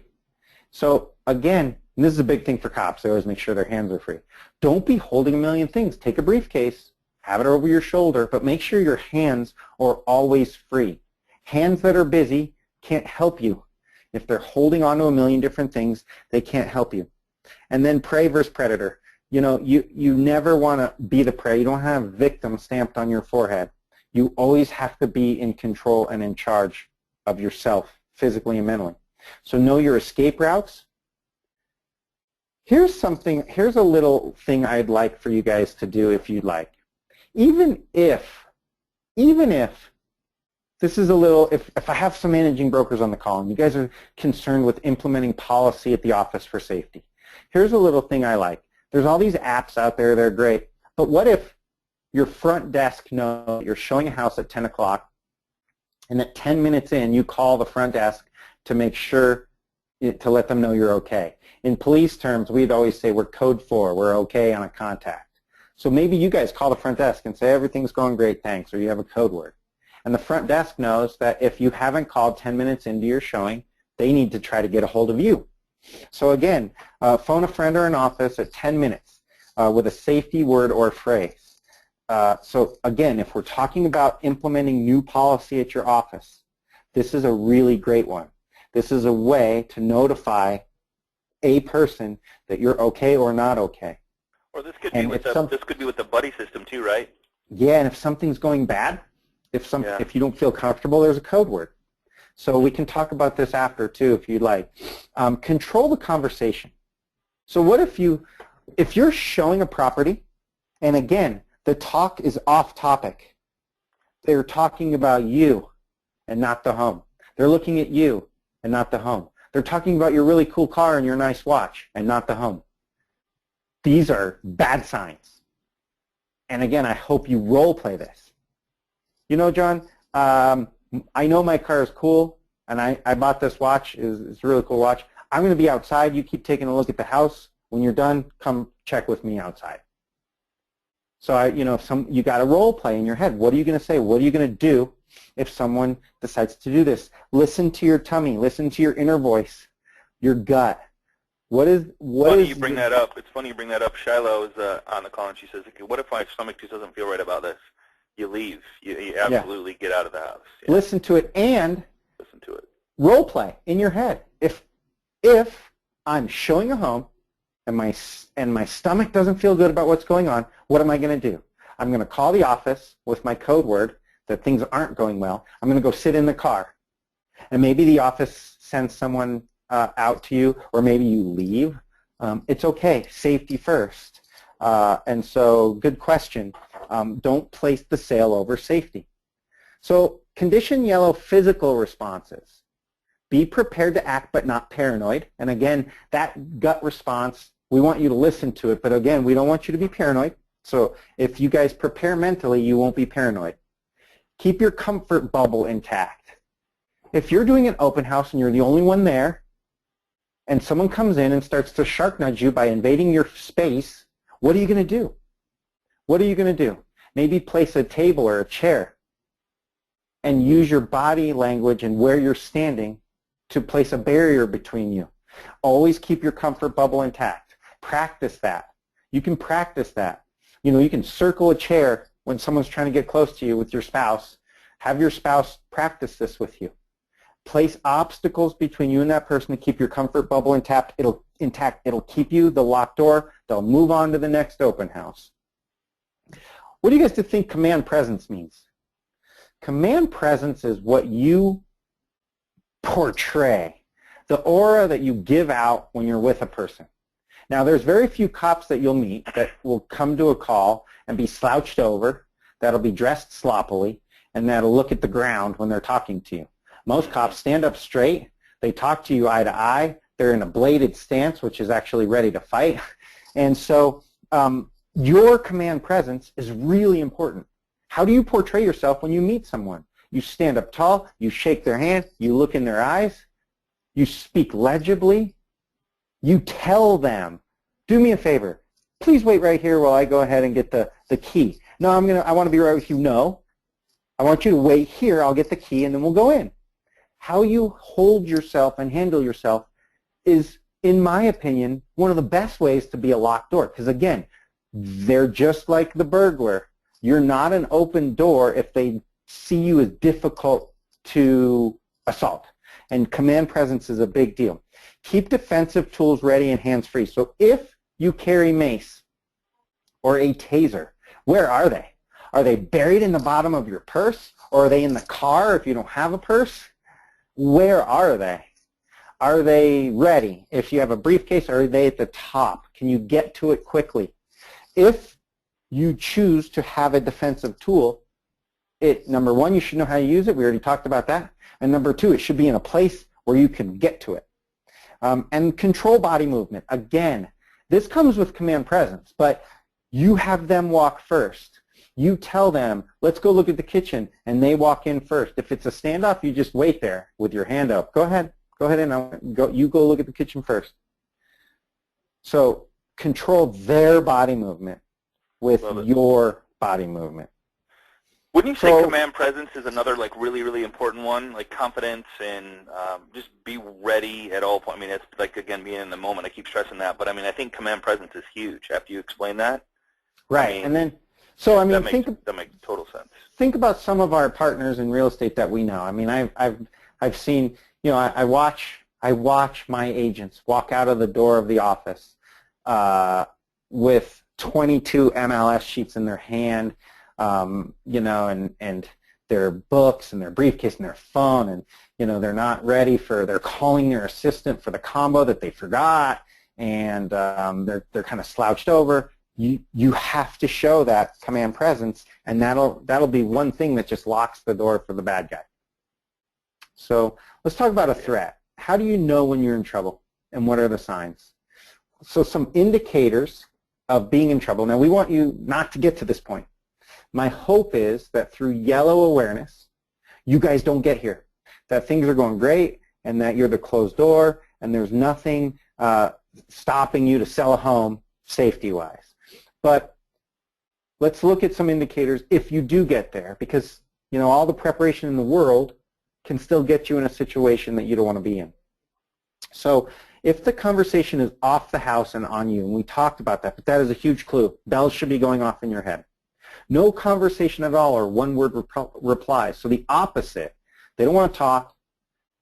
Speaker 2: So again, and this is a big thing for cops. They always make sure their hands are free. Don't be holding a million things. Take a briefcase, have it over your shoulder, but make sure your hands are always free. Hands that are busy can't help you. If they're holding on to a million different things, they can't help you. And then prey versus predator. You know, you never want to be the prey. You don't have victim stamped on your forehead. You always have to be in control and in charge of yourself, physically and mentally. So know your escape routes. Here's a little thing I'd like for you guys to do if you'd like. Even if this is a little, if I have some managing brokers on the call and you guys are concerned with implementing policy at the office for safety, here's a little thing I like. There's all these apps out there, they're great, but what if your front desk knows you're showing a house at 10 o'clock and at 10 minutes in you call the front desk to make sure, to let them know you're okay. In police terms, we'd always say we're code 4, we're okay on a contact. So maybe you guys call the front desk and say everything's going great, thanks, or you have a code word. And the front desk knows that if you haven't called 10 minutes into your showing, they need to try to get a hold of you. So again, phone a friend or an office at 10 minutes with a safety word or phrase. So again, if we're talking about implementing new policy at your office, this is a really great one. This is a way to notify a person that you're okay or not okay.
Speaker 1: Or this could be with the buddy system too, right?
Speaker 2: Yeah, and if something's going bad, if you don't feel comfortable, there's a code word. So we can talk about this after too, if you'd like. Control the conversation. So what if you're showing a property, and again, the talk is off topic. They're talking about you and not the home. They're looking at you and not the home. They're talking about your really cool car and your nice watch and not the home. These are bad signs. And again, I hope you role play this. You know, John, I know my car is cool, and I bought this watch. It's a really cool watch. I'm going to be outside. You keep taking a look at the house. When you're done, come check with me outside. So you got a role play in your head. What are you going to say? What are you going to do if someone decides to do this? Listen to your tummy. Listen to your inner voice, your gut. Funny you bring that up.
Speaker 1: It's funny you bring that up. Shiloh is on the call, and she says, okay, what if my stomach just doesn't feel right about this? You leave. You absolutely get out of the house.
Speaker 2: Yeah. Listen to it and role play in your head. If I'm showing a home and my stomach doesn't feel good about what's going on, what am I going to do? I'm going to call the office with my code word that things aren't going well. I'm going to go sit in the car. And maybe the office sends someone out to you, or maybe you leave. It's okay. Safety first. And so good question. Don't place the sale over safety. So condition yellow physical responses. Be prepared to act but not paranoid. And again, that gut response, we want you to listen to it, but again, we don't want you to be paranoid. So if you guys prepare mentally, you won't be paranoid. Keep your comfort bubble intact. If you're doing an open house and you're the only one there, and someone comes in and starts to shark nudge you by invading your space, what are you going to do? What are you going to do? Maybe place a table or a chair and use your body language and where you're standing to place a barrier between you. Always keep your comfort bubble intact. Practice that. You can practice that. You can circle a chair when someone's trying to get close to you with your spouse. Have your spouse practice this with you. Place obstacles between you and that person to keep your comfort bubble intact. It'll keep you the locked door. They'll move on to the next open house. What do you guys think command presence means? Command presence is what you portray, the aura that you give out when you're with a person. Now, there's very few cops that you'll meet that will come to a call and be slouched over, that'll be dressed sloppily, and that'll look at the ground when they're talking to you. Most cops stand up straight, they talk to you eye to eye, they're in a bladed stance, which is actually ready to fight. And so your command presence is really important. How do you portray yourself when you meet someone? You stand up tall, you shake their hand, you look in their eyes, you speak legibly, you tell them, do me a favor, please wait right here while I go ahead and get the key. No, I want to be right with you. No, I want you to wait here, I'll get the key and then we'll go in. How you hold yourself and handle yourself is, in my opinion, one of the best ways to be a locked door. Because again, they're just like the burglar. You're not an open door if they see you as difficult to assault. And command presence is a big deal. Keep defensive tools ready and hands-free. So if you carry mace or a taser, where are they? Are they buried in the bottom of your purse? Or are they in the car if you don't have a purse? Where are they? Are they ready? If you have a briefcase, are they at the top? Can you get to it quickly? If you choose to have a defensive tool, number one, you should know how to use it. We already talked about that. And number two, it should be in a place where you can get to it. And control body movement. Again, this comes with command presence, but you have them walk first. You tell them, let's go look at the kitchen, and they walk in first. If it's a standoff, you just wait there with your hand up. Go ahead and you go look at the kitchen first. So control their body movement with your body movement.
Speaker 1: Wouldn't you say command presence is another like really, really important one, like confidence and just be ready at all points? I mean, it's like, again, being in the moment. I keep stressing that, but I mean, I think command presence is huge. After you explain that,
Speaker 2: right? I mean, and then, so I mean,
Speaker 1: that makes total sense.
Speaker 2: Think about some of our partners in real estate that we know. I mean, I've seen, you know, I watch my agents walk out of the door of the office with 22 MLS sheets in their hand. You know, and their books and their briefcase and their phone, and you know, they're not ready they're calling their assistant for the combo that they forgot, and they're kind of slouched over. You have to show that command presence, and that'll be one thing that just locks the door for the bad guy. So let's talk about a threat. How do you know when you're in trouble, and what are the signs? So some indicators of being in trouble. Now, we want you not to get to this point. My hope is that through yellow awareness, you guys don't get here, that things are going great and that you're the closed door and there's nothing stopping you to sell a home safety-wise. But let's look at some indicators if you do get there, because you know, all the preparation in the world can still get you in a situation that you don't want to be in. So if the conversation is off the house and on you, and we talked about that, but that is a huge clue. Bells should be going off in your head. No conversation at all or one-word replies. So the opposite. They don't want to talk.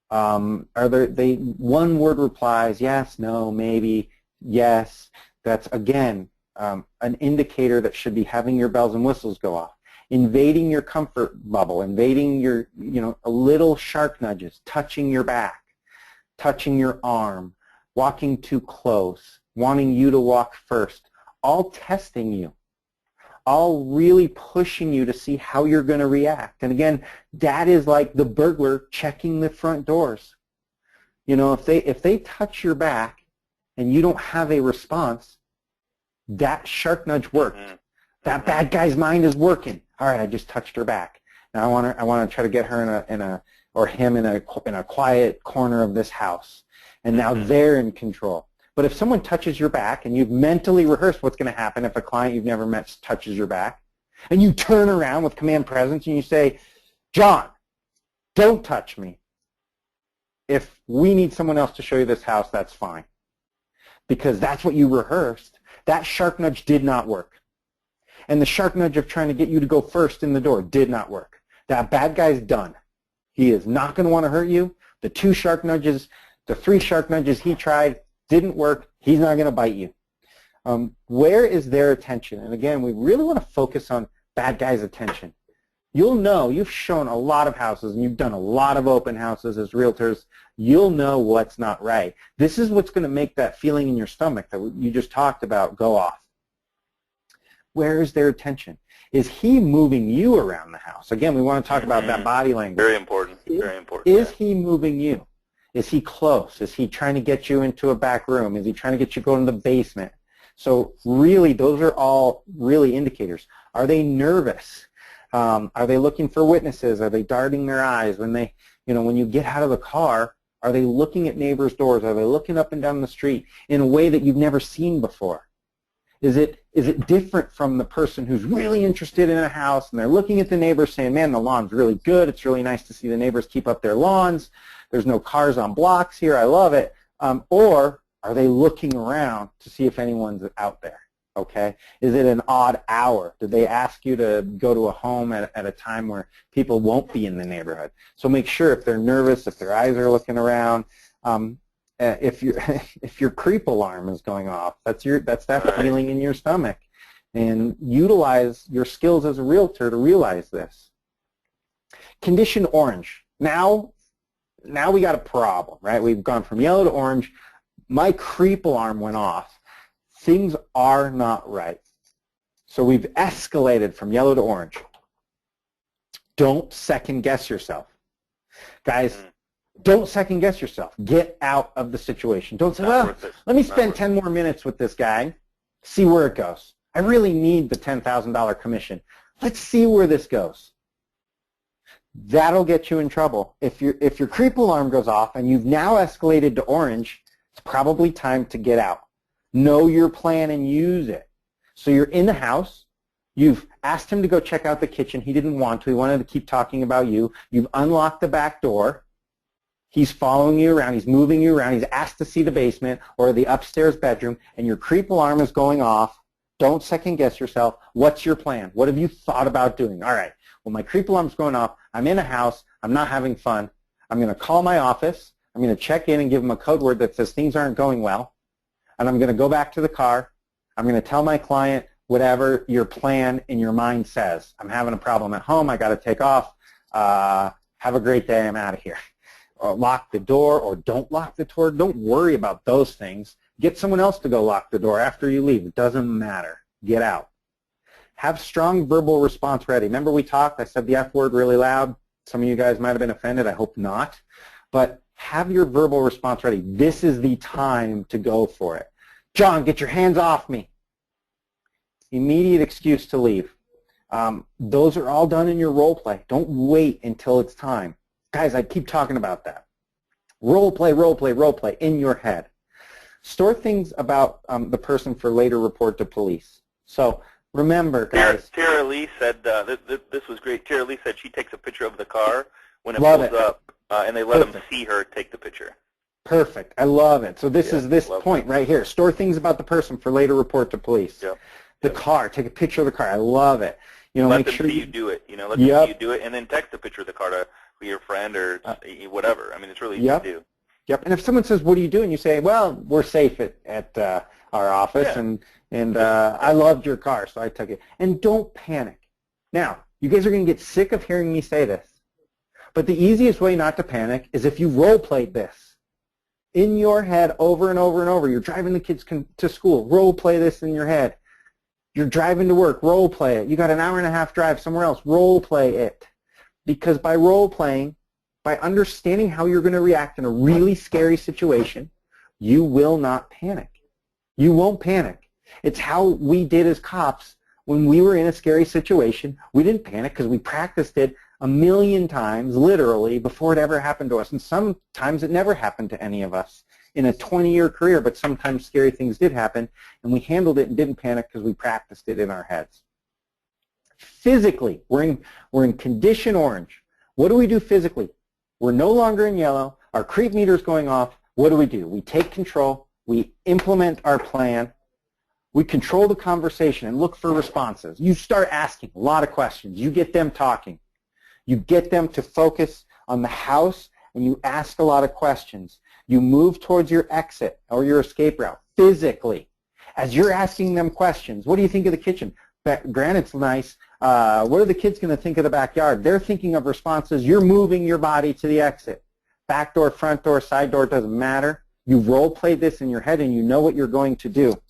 Speaker 2: They one-word replies, yes, no, maybe, yes. That's, again, an indicator that should be having your bells and whistles go off. Invading your comfort bubble, invading your, you know, a little shark nudges, touching your back, touching your arm, walking too close, wanting you to walk first, all testing you. All really pushing you to see how you're going to react. And again, that is like the burglar checking the front doors. You know, if they touch your back and you don't have a response, that shark nudge worked. That bad guy's mind is working. All right, I just touched her back. Now I want to try to get her or him in a quiet corner of this house. And now they're in control. But if someone touches your back and you've mentally rehearsed what's going to happen if a client you've never met touches your back, and you turn around with command presence and you say, John, don't touch me. If we need someone else to show you this house, that's fine. Because that's what you rehearsed. That shark nudge did not work. And the shark nudge of trying to get you to go first in the door did not work. That bad guy's done. He is not going to want to hurt you. The 3 shark nudges he tried didn't work. He's not going to bite you. Where is their attention? And again, we really want to focus on bad guy's attention. You'll know, you've shown a lot of houses and you've done a lot of open houses as realtors. You'll know what's not right. This is what's going to make that feeling in your stomach that you just talked about go off. Where is their attention? Is he moving you around the house? Again, we want to talk about that body language.
Speaker 1: Very important. Very important.
Speaker 2: Is he moving you? Is he close? Is he trying to get you into a back room? Is he trying to get you going to the basement? So really, those are all really indicators. Are they nervous? Are they looking for witnesses? Are they darting their eyes? When they, when you get out of the car, are they looking at neighbors' doors? Are they looking up and down the street in a way that you've never seen before? Is it different from the person who's really interested in a house and they're looking at the neighbors saying, man, the lawn's really good. It's really nice to see the neighbors keep up their lawns. There's no cars on blocks here. I love it. Or are they looking around to see if anyone's out there? Okay. Is it an odd hour? Did they ask you to go to a home at a time where people won't be in the neighborhood? So make sure if they're nervous, if their eyes are looking around, if your creep alarm is going off, that's that feeling in your stomach. And utilize your skills as a realtor to realize this. Condition orange. Now we got a problem, right? We've gone from yellow to orange. My creep alarm went off. Things are not right. So we've escalated from yellow to orange. Don't second guess yourself. Guys, don't second guess yourself. Get out of the situation. Don't say, well, let me spend 10 more minutes with this guy, see where it goes. I really need the $10,000 commission. Let's see where this goes. That'll get you in trouble. If your creep alarm goes off and you've now escalated to orange, it's probably time to get out. Know your plan and use it. So you're in the house. You've asked him to go check out the kitchen. He didn't want to. He wanted to keep talking about you. You've unlocked the back door. He's following you around. He's moving you around. He's asked to see the basement or the upstairs bedroom, and your creep alarm is going off. Don't second guess yourself. What's your plan? What have you thought about doing? All right, well, my creep alarm's going off. I'm in a house. I'm not having fun. I'm going to call my office. I'm going to check in and give them a code word that says things aren't going well. And I'm going to go back to the car. I'm going to tell my client whatever your plan in your mind says. I'm having a problem at home. I got to take off. Have a great day. I'm out of here. Or lock the door or don't lock the door. Don't worry about those things. Get someone else to go lock the door after you leave. It doesn't matter. Get out. Have strong verbal response ready. Remember we talked, I said the F word really loud. Some of you guys might have been offended. I hope not. But have your verbal response ready. This is the time to go for it. John, get your hands off me. Immediate excuse to leave. Those are all done in your role play. Don't wait until it's time. Guys, I keep talking about that. Role play, role play, role play in your head. Store things about the person for later report to police. So remember, guys.
Speaker 1: Tara Lee said, this was great. Tara Lee said she takes a picture of the car when it pulls up, and they let them see her take the picture.
Speaker 2: Perfect. I love it. So this is this point right here. Store things about the person for later report to police. Yep. The car. Take a picture of the car. I love it.
Speaker 1: Let them see you do it. Let them see you do it, and then text a picture of the car to your friend or whatever. I mean, it's really easy to do.
Speaker 2: Yep. And if someone says, "What do you do?" and you say, "Well, we're safe at our office, and I loved your car, so I took it." And don't panic. Now, you guys are going to get sick of hearing me say this, but the easiest way not to panic is if you role played this in your head over and over and over. You're driving the kids to school. Role play this in your head. You're driving to work. Role play it. You got an hour and a half drive somewhere else. Role play it. Because by role playing, by understanding how you're going to react in a really scary situation, you will not panic. You won't panic. It's how we did as cops when we were in a scary situation. We didn't panic because we practiced it a million times, literally, before it ever happened to us. And sometimes it never happened to any of us in a 20-year career, but sometimes scary things did happen, and we handled it and didn't panic because we practiced it in our heads. Physically, we're in condition orange. What do we do physically? We're no longer in yellow. Our creep meter is going off. What do? We take control. We implement our plan. We control the conversation and look for responses. You start asking a lot of questions. You get them talking. You get them to focus on the house, and you ask a lot of questions. You move towards your exit or your escape route physically. As you're asking them questions, what do you think of the kitchen? Granite's nice. What are the kids going to think of the backyard? They're thinking of responses. You're moving your body to the exit. Back door, front door, side door, doesn't matter. You've role-played this in your head, and you know what you're going to do.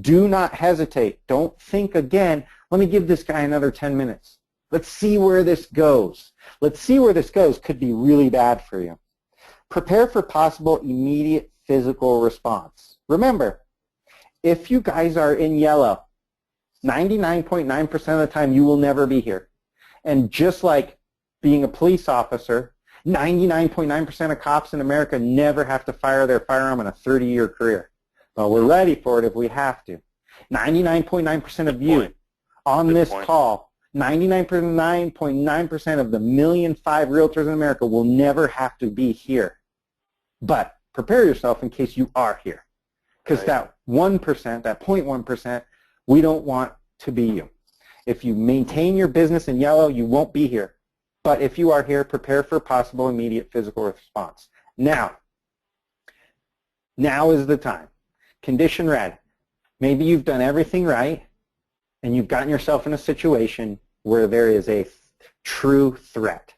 Speaker 2: Do not hesitate. Don't think again, let me give this guy another 10 minutes. Let's see where this goes. Let's see where this goes. Could be really bad for you. Prepare for possible immediate physical response. Remember, if you guys are in yellow, 99.9% of the time, you will never be here. And just like being a police officer, 99.9% of cops in America never have to fire their firearm in a 30-year career. Well, we're ready for it if we have to. 99.9% of you on this call, 99.9% of the 1.5 million realtors in America will never have to be here. But prepare yourself in case you are here. Because that 1%, that 0.1%, we don't want to be you. If you maintain your business in yellow, you won't be here. But if you are here, prepare for possible immediate physical response. Now is the time. Condition red. Maybe you've done everything right, and you've gotten yourself in a situation where there is a true threat.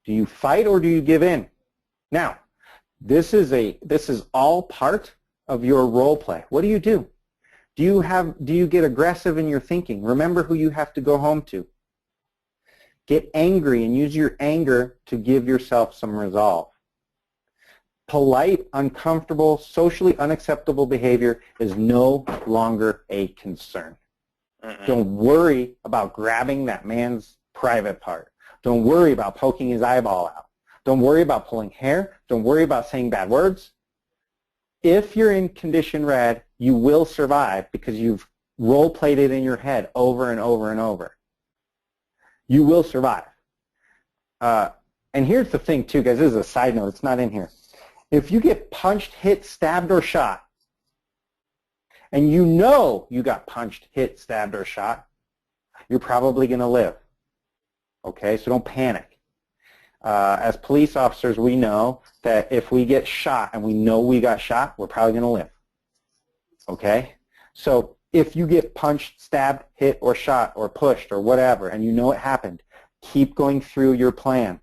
Speaker 2: Do you fight or do you give in? Now, this is all part of your role play. What do you do? Do you get aggressive in your thinking? Remember who you have to go home to. Get angry and use your anger to give yourself some resolve. Polite, uncomfortable, socially unacceptable behavior is no longer a concern. Don't worry about grabbing that man's private part. Don't worry about poking his eyeball out. Don't worry about pulling hair. Don't worry about saying bad words. If you're in condition red, you will survive because you've role-played it in your head over and over and over. You will survive. And here's the thing, too, guys. This is a side note. It's not in here. If you get punched, hit, stabbed, or shot, and you know you got punched, hit, stabbed, or shot, you're probably going to live. Okay? So don't panic. As police officers, we know that if we get shot and we know we got shot, we're probably going to live. Okay? So if you get punched, stabbed, hit, or shot, or pushed, or whatever, and you know it happened, keep going through your plan.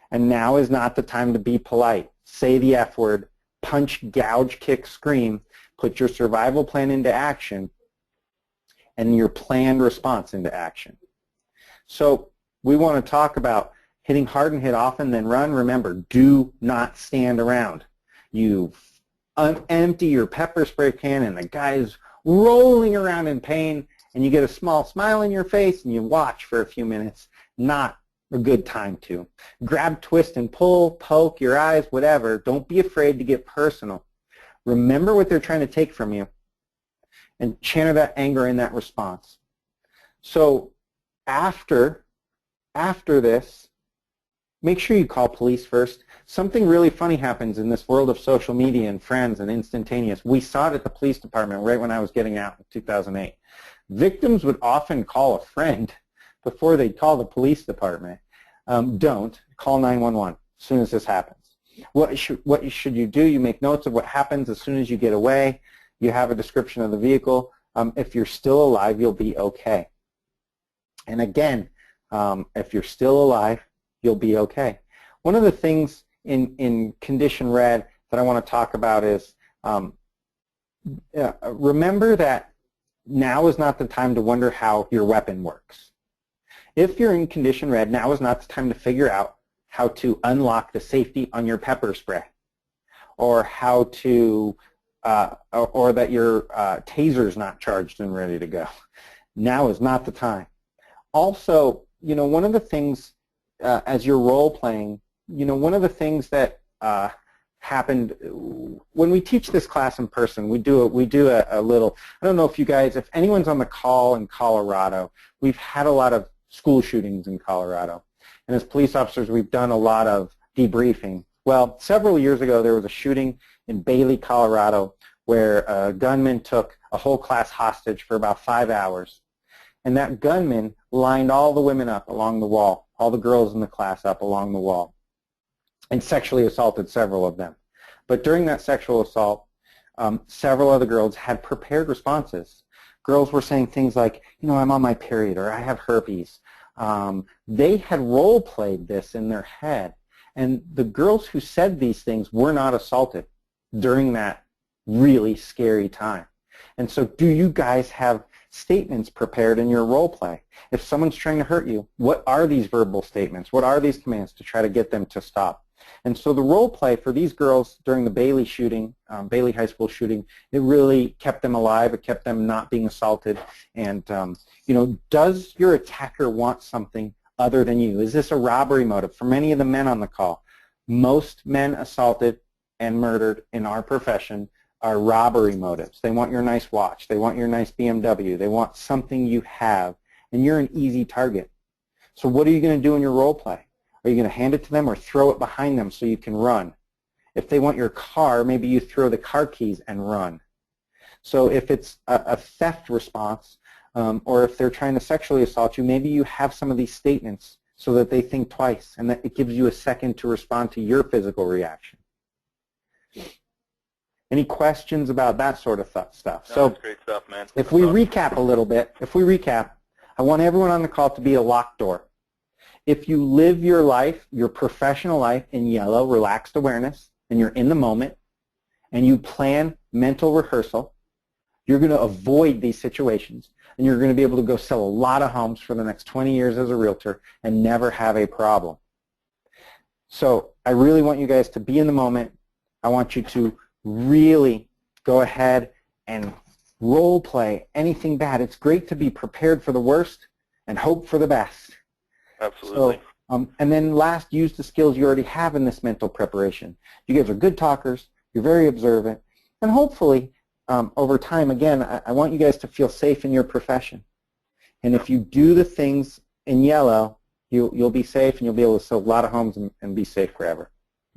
Speaker 2: And now is not the time to be polite. Say the F word, punch, gouge, kick, scream, put your survival plan into action, and your planned response into action. So we want to talk about hitting hard and hit often, then run. Remember, do not stand around. You empty your pepper spray can and the guy's rolling around in pain, and you get a small smile on your face and you watch for a few minutes. Not a good time to. Grab, twist, and pull, poke your eyes, whatever. Don't be afraid to get personal. Remember what they're trying to take from you and channel that anger in that response. So after this, make sure you call police first. Something really funny happens in this world of social media and friends and instantaneous. We saw it at the police department right when I was getting out in 2008. Victims would often call a friend before they'd call the police department. Don't. Call 911 as soon as this happens. What should you do? You make notes of what happens as soon as you get away. You have a description of the vehicle. If you're still alive, you'll be okay. And again, if you're still alive, you'll be okay. One of the things in condition red that I want to talk about is remember that now is not the time to wonder how your weapon works. If you're in condition red, now is not the time to figure out how to unlock the safety on your pepper spray, or how to, or that your taser is not charged and ready to go. Now is not the time. Also, you know, one of the things as you're role playing, you know, one of the things that happened when we teach this class in person, we do a little. I don't know if you guys, if anyone's on the call in Colorado, we've had a lot of school shootings in Colorado. And as police officers, we've done a lot of debriefing. Well, several years ago, there was a shooting in Bailey, Colorado, where a gunman took a whole class hostage for about 5 hours. And that gunman lined all the women up along the wall, all the girls in the class up along the wall, and sexually assaulted several of them. But during that sexual assault, several other girls had prepared responses. Girls were saying things like, you know, I'm on my period, or I have herpes. They had role-played this in their head. And the girls who said these things were not assaulted during that really scary time. And so do you guys have statements prepared in your role play? If someone's trying to hurt you, what are these verbal statements? What are these commands to try to get them to stop? And so the role play for these girls during the Bailey shooting, Bailey High School shooting, it really kept them alive. It kept them not being assaulted. And, you know, does your attacker want something other than you? Is this a robbery motive? For many of the men on the call, most men assaulted and murdered in our profession are robbery motives. They want your nice watch. They want your nice BMW. They want something you have, and you're an easy target. So what are you going to do in your role play? Are you going to hand it to them or throw it behind them so you can run? If they want your car, maybe you throw the car keys and run. So if it's a theft response, or if they're trying to sexually assault you, maybe you have some of these statements so that they think twice, and that it gives you a second to respond to your physical reaction. Any questions about that sort of stuff?
Speaker 1: No,
Speaker 2: so
Speaker 1: that's great stuff, man.
Speaker 2: If we recap a little bit, I want everyone on the call to be a locked door. If you live your life, your professional life in yellow, relaxed awareness, and you're in the moment, and you plan mental rehearsal, you're going to avoid these situations, and you're going to be able to go sell a lot of homes for the next 20 years as a realtor and never have a problem. So I really want you guys to be in the moment. I want you to really go ahead and role play anything bad. It's great to be prepared for the worst and hope for the best.
Speaker 1: Absolutely.
Speaker 2: So, and then last, use the skills you already have in this mental preparation. You guys are good talkers. You're very observant. And hopefully, over time, again, I want you guys to feel safe in your profession. And if you do the things in yellow, you'll be safe, and you'll be able to sell a lot of homes and be safe forever.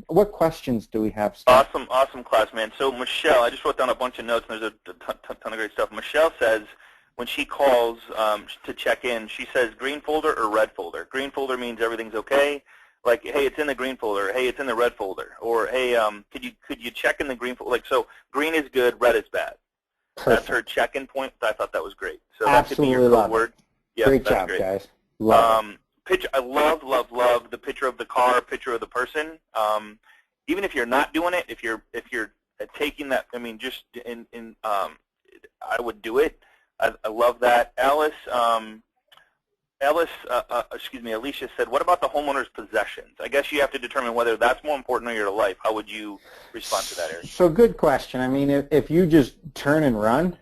Speaker 2: What questions do we have, Scott?
Speaker 1: Awesome class, man. So Michelle, I just wrote down a bunch of notes, and there's a ton of great stuff. Michelle says when she calls to check in, she says green folder or red folder. Green folder means everything's okay. Like, hey, it's in the green folder. Hey, it's in the red folder. Or, hey, could you check in the green folder? Like, so green is good, red is bad.
Speaker 2: Perfect.
Speaker 1: That's her check-in point. I thought that was great. So
Speaker 2: Absolutely
Speaker 1: that could be your code word. Yep,
Speaker 2: great job,
Speaker 1: great.
Speaker 2: Guys. Love it.
Speaker 1: I love the picture of the car, picture of the person. Even if you're not doing it, if you're taking that, I mean, just I would do it. I love that. Alicia said, what about the homeowner's possessions? I guess you have to determine whether that's more important in your life. How would you respond to that, Eric?
Speaker 2: So good question. I mean, if you just turn and run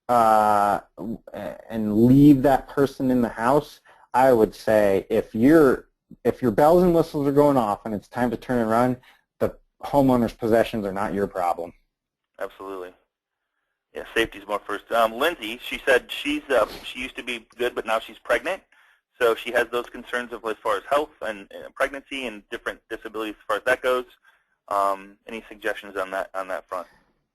Speaker 2: and leave that person in the house, I would say if your bells and whistles are going off and it's time to turn and run, the homeowner's possessions are not your problem.
Speaker 1: Absolutely. Yeah, safety's more first. Lindsay, she said she used to be good, but now she's pregnant. So she has those concerns of as far as health and pregnancy and different disabilities as far as that goes. Any suggestions on that front?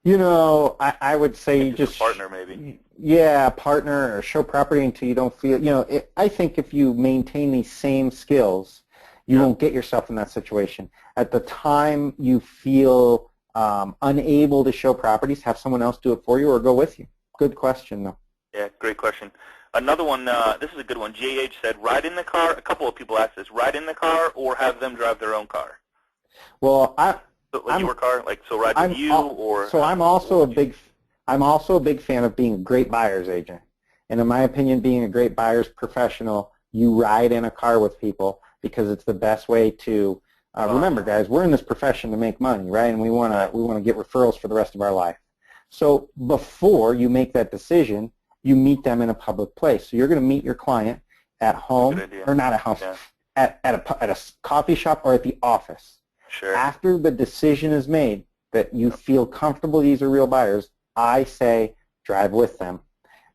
Speaker 2: You know, I would say just
Speaker 1: a partner maybe.
Speaker 2: Yeah, a partner or show property until you don't feel. You know, I think if you maintain these same skills, you won't get yourself in that situation. At the time you feel unable to show properties, have someone else do it for you or go with you. Good question, though.
Speaker 1: Yeah, great question. Another one, this is a good one. JH said, ride in the car. A couple of people asked this, ride in the car or have them drive their own car?
Speaker 2: Well,
Speaker 1: your car, like, so ride with you or?
Speaker 2: So I'm also a big fan of being a great buyer's agent. And in my opinion, being a great buyer's professional, you ride in a car with people because it's the best way to, remember guys, we're in this profession to make money, right? And we want to get referrals for the rest of our life. So before you make that decision, you meet them in a public place. So you're going to meet your client at home, or not at home, at a coffee shop or at the office.
Speaker 1: Sure.
Speaker 2: After the decision is made that you feel comfortable these are real buyers, I say drive with them,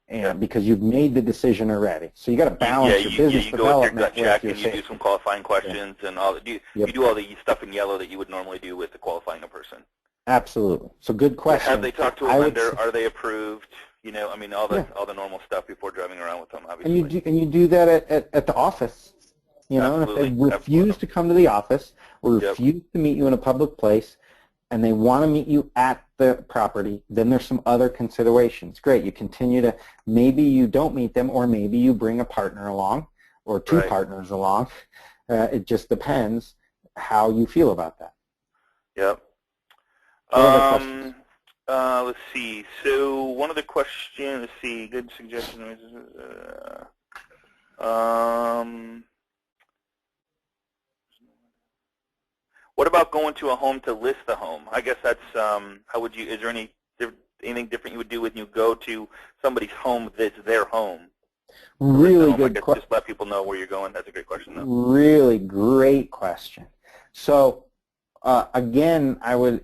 Speaker 2: and because you've made the decision already. So you got to balance your business development with your safety.
Speaker 1: You do some qualifying questions and all. You do all the stuff in yellow that you would normally do with the qualifying a person.
Speaker 2: Absolutely. So good question.
Speaker 1: Have they talked to a lender? Are they approved? You know, I mean, all the normal stuff before driving around with them, obviously.
Speaker 2: And you do that at the office. You know, and if they refuse to come to the office or refuse to meet you in a public place and they want to meet you at the property, then there's some other considerations. Great. You continue to, maybe you don't meet them or maybe you bring a partner along or two partners along. It just depends how you feel about that.
Speaker 1: Yep. Let's see. So one of the questions, let's see, good suggestion. What about going to a home to list the home? I guess that's, how would you, is there anything different you would do when you go to somebody's home that's their home?
Speaker 2: Really good question.
Speaker 1: Just let people know where you're going. That's a great question, though.
Speaker 2: Really great question. So again, I would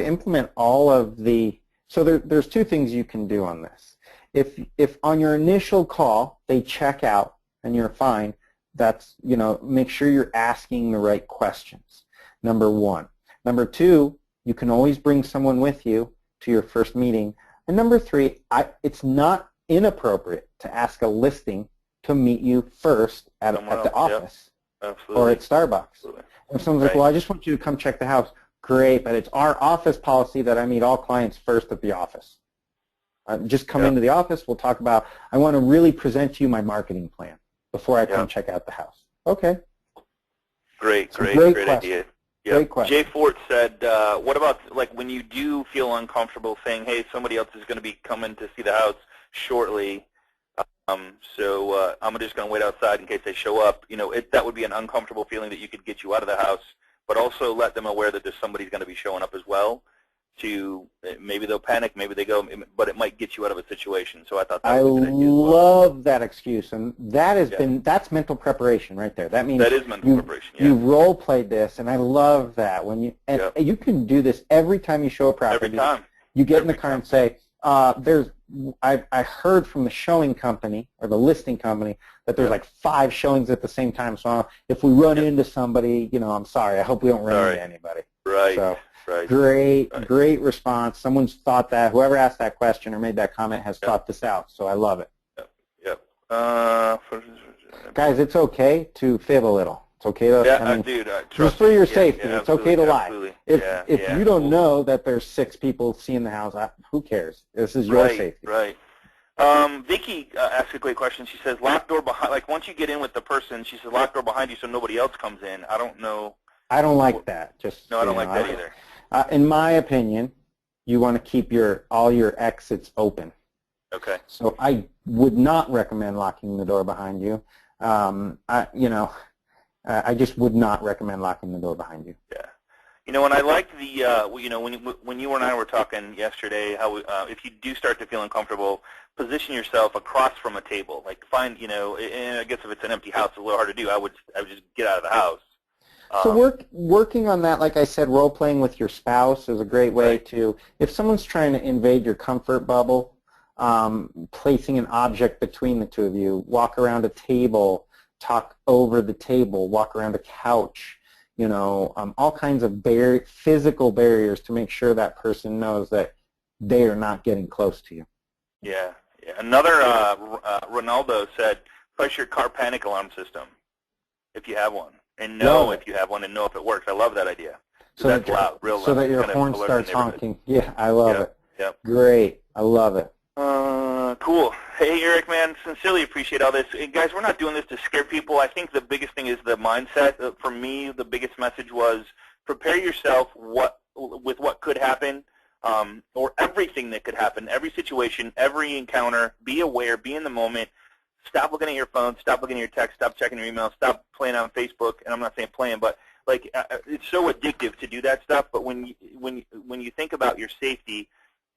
Speaker 2: implement all of the. So there's two things you can do on this. If on your initial call they check out and you're fine, that's, make sure you're asking the right questions. Number one. Number two, you can always bring someone with you to your first meeting. And number three, it's not inappropriate to ask a listing to meet you first at the office or at Starbucks.
Speaker 1: Absolutely.
Speaker 2: If someone's like, well, I just want you to come check the house, great, but it's our office policy that I meet all clients first at the office. Just come into the office, we'll talk about, I want to really present to you my marketing plan before I come check out the house. Okay.
Speaker 1: Great idea. Yeah.
Speaker 2: Great question.
Speaker 1: Jay Fort said, what about like when you do feel uncomfortable saying, hey, somebody else is going to be coming to see the house shortly, so I'm just going to wait outside in case they show up. That would be an uncomfortable feeling that you could get you out of the house, but also let them aware that there's somebody's going to be showing up as well. Maybe they'll panic, maybe they go, but it might get you out of a situation. So I thought that was a good idea as well.
Speaker 2: I love that excuse, and that has that's mental preparation right there. That means
Speaker 1: that is mental preparation. Yeah.
Speaker 2: You role played this, and I love that you can do this every time you show a property.
Speaker 1: Every time
Speaker 2: you get in the car and say, I heard from the showing company or the listing company that there's like 5 showings at the same time. So if we run into somebody, I'm sorry. I hope we don't run into anybody.
Speaker 1: Right.
Speaker 2: So,
Speaker 1: right.
Speaker 2: Great response. Someone's thought that. Whoever asked that question or made that comment has thought this out. So I love it.
Speaker 1: Yep.
Speaker 2: Guys, it's okay to fib a little. It's okay to.
Speaker 1: Dude,
Speaker 2: just for your safety, it's okay to lie.
Speaker 1: Absolutely.
Speaker 2: If you don't know that there's 6 people seeing the house, who cares? This is your safety.
Speaker 1: Right. Vicky asked a great question. She says, lock door behind. Like once you get in with the person, she says, lock door behind you so nobody else comes in. I don't know.
Speaker 2: I don't like that.
Speaker 1: No, I don't like that either.
Speaker 2: In my opinion, you want to keep all your exits open.
Speaker 1: Okay.
Speaker 2: So I would not recommend locking the door behind you. I just would not recommend locking the door behind you.
Speaker 1: Yeah. And I liked when you and I were talking yesterday, how if you do start to feel uncomfortable, position yourself across from a table. Like find, and I guess if it's an empty house, it's a little hard to do. I would just get out of the house.
Speaker 2: So working on that, like I said, role-playing with your spouse is a great way to, if someone's trying to invade your comfort bubble, placing an object between the two of you, walk around a table, talk over the table, walk around a couch, all kinds of physical barriers to make sure that person knows that they are not getting close to you.
Speaker 1: Yeah. Another, Ronaldo said, push your car panic alarm system if you have one. And know if you have one and know if it works. I love that idea.
Speaker 2: So
Speaker 1: that's loud, real loud.
Speaker 2: So that your horn starts honking. Yeah, I love it.
Speaker 1: Yep.
Speaker 2: Great. I love it.
Speaker 1: Cool. Hey, Eric, man, sincerely appreciate all this. And guys, we're not doing this to scare people. I think the biggest thing is the mindset. For me, the biggest message was prepare yourself with what could happen or everything that could happen, every situation, every encounter. Be aware. Be in the moment. Stop looking at your phone. Stop looking at your text. Stop checking your email. Stop playing on Facebook. And I'm not saying playing, but like it's so addictive to do that stuff. But when you think about your safety,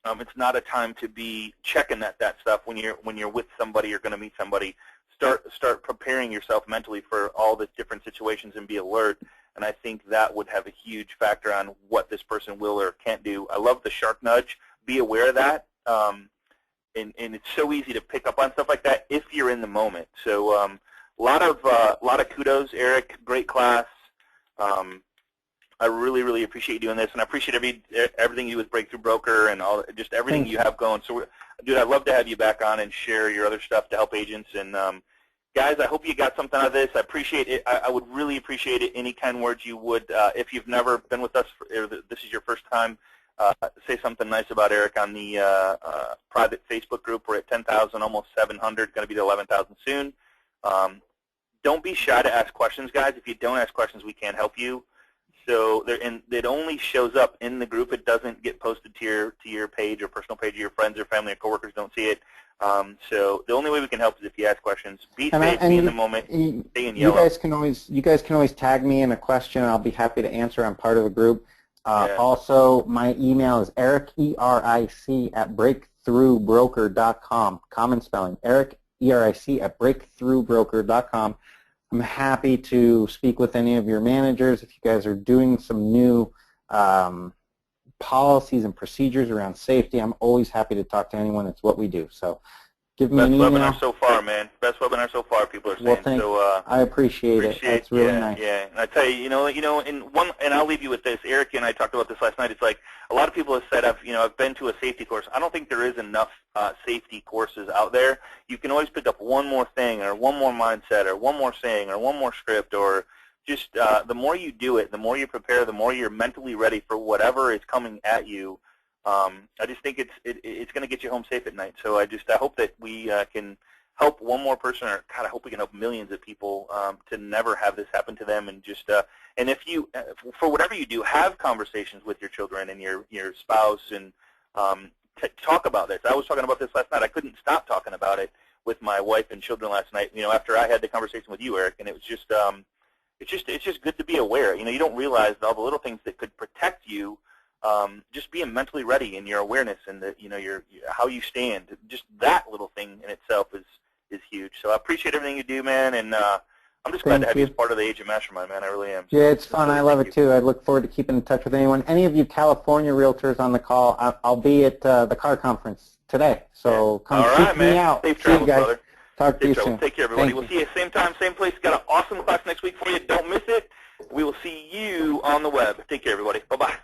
Speaker 1: it's not a time to be checking that stuff when you're with somebody or going to meet somebody. Start preparing yourself mentally for all the different situations and be alert. And I think that would have a huge factor on what this person will or can't do. I love the shark nudge. Be aware of that. And it's so easy to pick up on stuff like that if you're in the moment. So a lot of kudos, Eric. Great class. I really, really appreciate you doing this, and I appreciate everything you do with Breakthrough Broker and just everything you have going. So, dude, I'd love to have you back on and share your other stuff to help agents. And guys, I hope you got something out of this. I appreciate it. I would really appreciate it. Any kind words you would, if you've never been with us, or this is your first time. Say something nice about Eric on the private Facebook group. We're at 10,000, almost 700, going to be to 11,000 soon. Don't be shy to ask questions, guys. If you don't ask questions, we can't help you. So it only shows up in the group. It doesn't get posted to your page or personal page of your friends or family or coworkers don't see it. So the only way we can help is if you ask questions. Be
Speaker 2: And,
Speaker 1: safe, be in the moment, stay in yellow.
Speaker 2: You guys can always tag me in a question, and I'll be happy to answer. I'm part of the group.
Speaker 1: Yeah.
Speaker 2: Also, my email is Eric, E-R-I-C, at breakthroughbroker.com. Common spelling, Eric, E-R-I-C, at breakthroughbroker.com. I'm happy to speak with any of your managers if you guys are doing some new policies and procedures around safety. I'm always happy to talk to anyone. It's what we do. So give me an email.
Speaker 1: Best webinar so far, man. Best webinar so far, people are saying.
Speaker 2: Well, thanks.
Speaker 1: So,
Speaker 2: I appreciate it. It's really nice.
Speaker 1: Yeah, and I tell you, and I'll leave you with this. Eric and I talked about this last night. It's like a lot of people have said, I've been to a safety course. I don't think there is enough safety courses out there. You can always pick up one more thing, or one more mindset, or one more saying, or one more script, or just the more you do it, the more you prepare, the more you're mentally ready for whatever is coming at you. I just think it's going to get you home safe at night. So I hope that we can help one more person, or God, I hope we can help millions of people to never have this happen to them. And just and if you, for whatever you do, have conversations with your children and your spouse, and talk about this. I was talking about this last night. I couldn't stop talking about it with my wife and children last night. After I had the conversation with you, Eric, and it was just it's just good to be aware. You don't realize all the little things that could protect you. Just being mentally ready in your awareness and your how you stand. Just that little thing in itself is huge. So I appreciate everything you do, man, and I'm just glad to have you as part of the Agent Mastermind, man. I really am.
Speaker 2: Yeah, it's fun. I love it too. I look forward to keeping in touch with anyone. Any of you California realtors on the call, I'll be at the car conference today. So come seek me out.
Speaker 1: Safe travels,
Speaker 2: guys.
Speaker 1: brother.
Speaker 2: Talk to you soon.
Speaker 1: Take care, everybody. We'll see you same time, same place. Got an awesome class next week for you. Don't miss it. We will see you on the web. Take care, everybody. Bye-bye.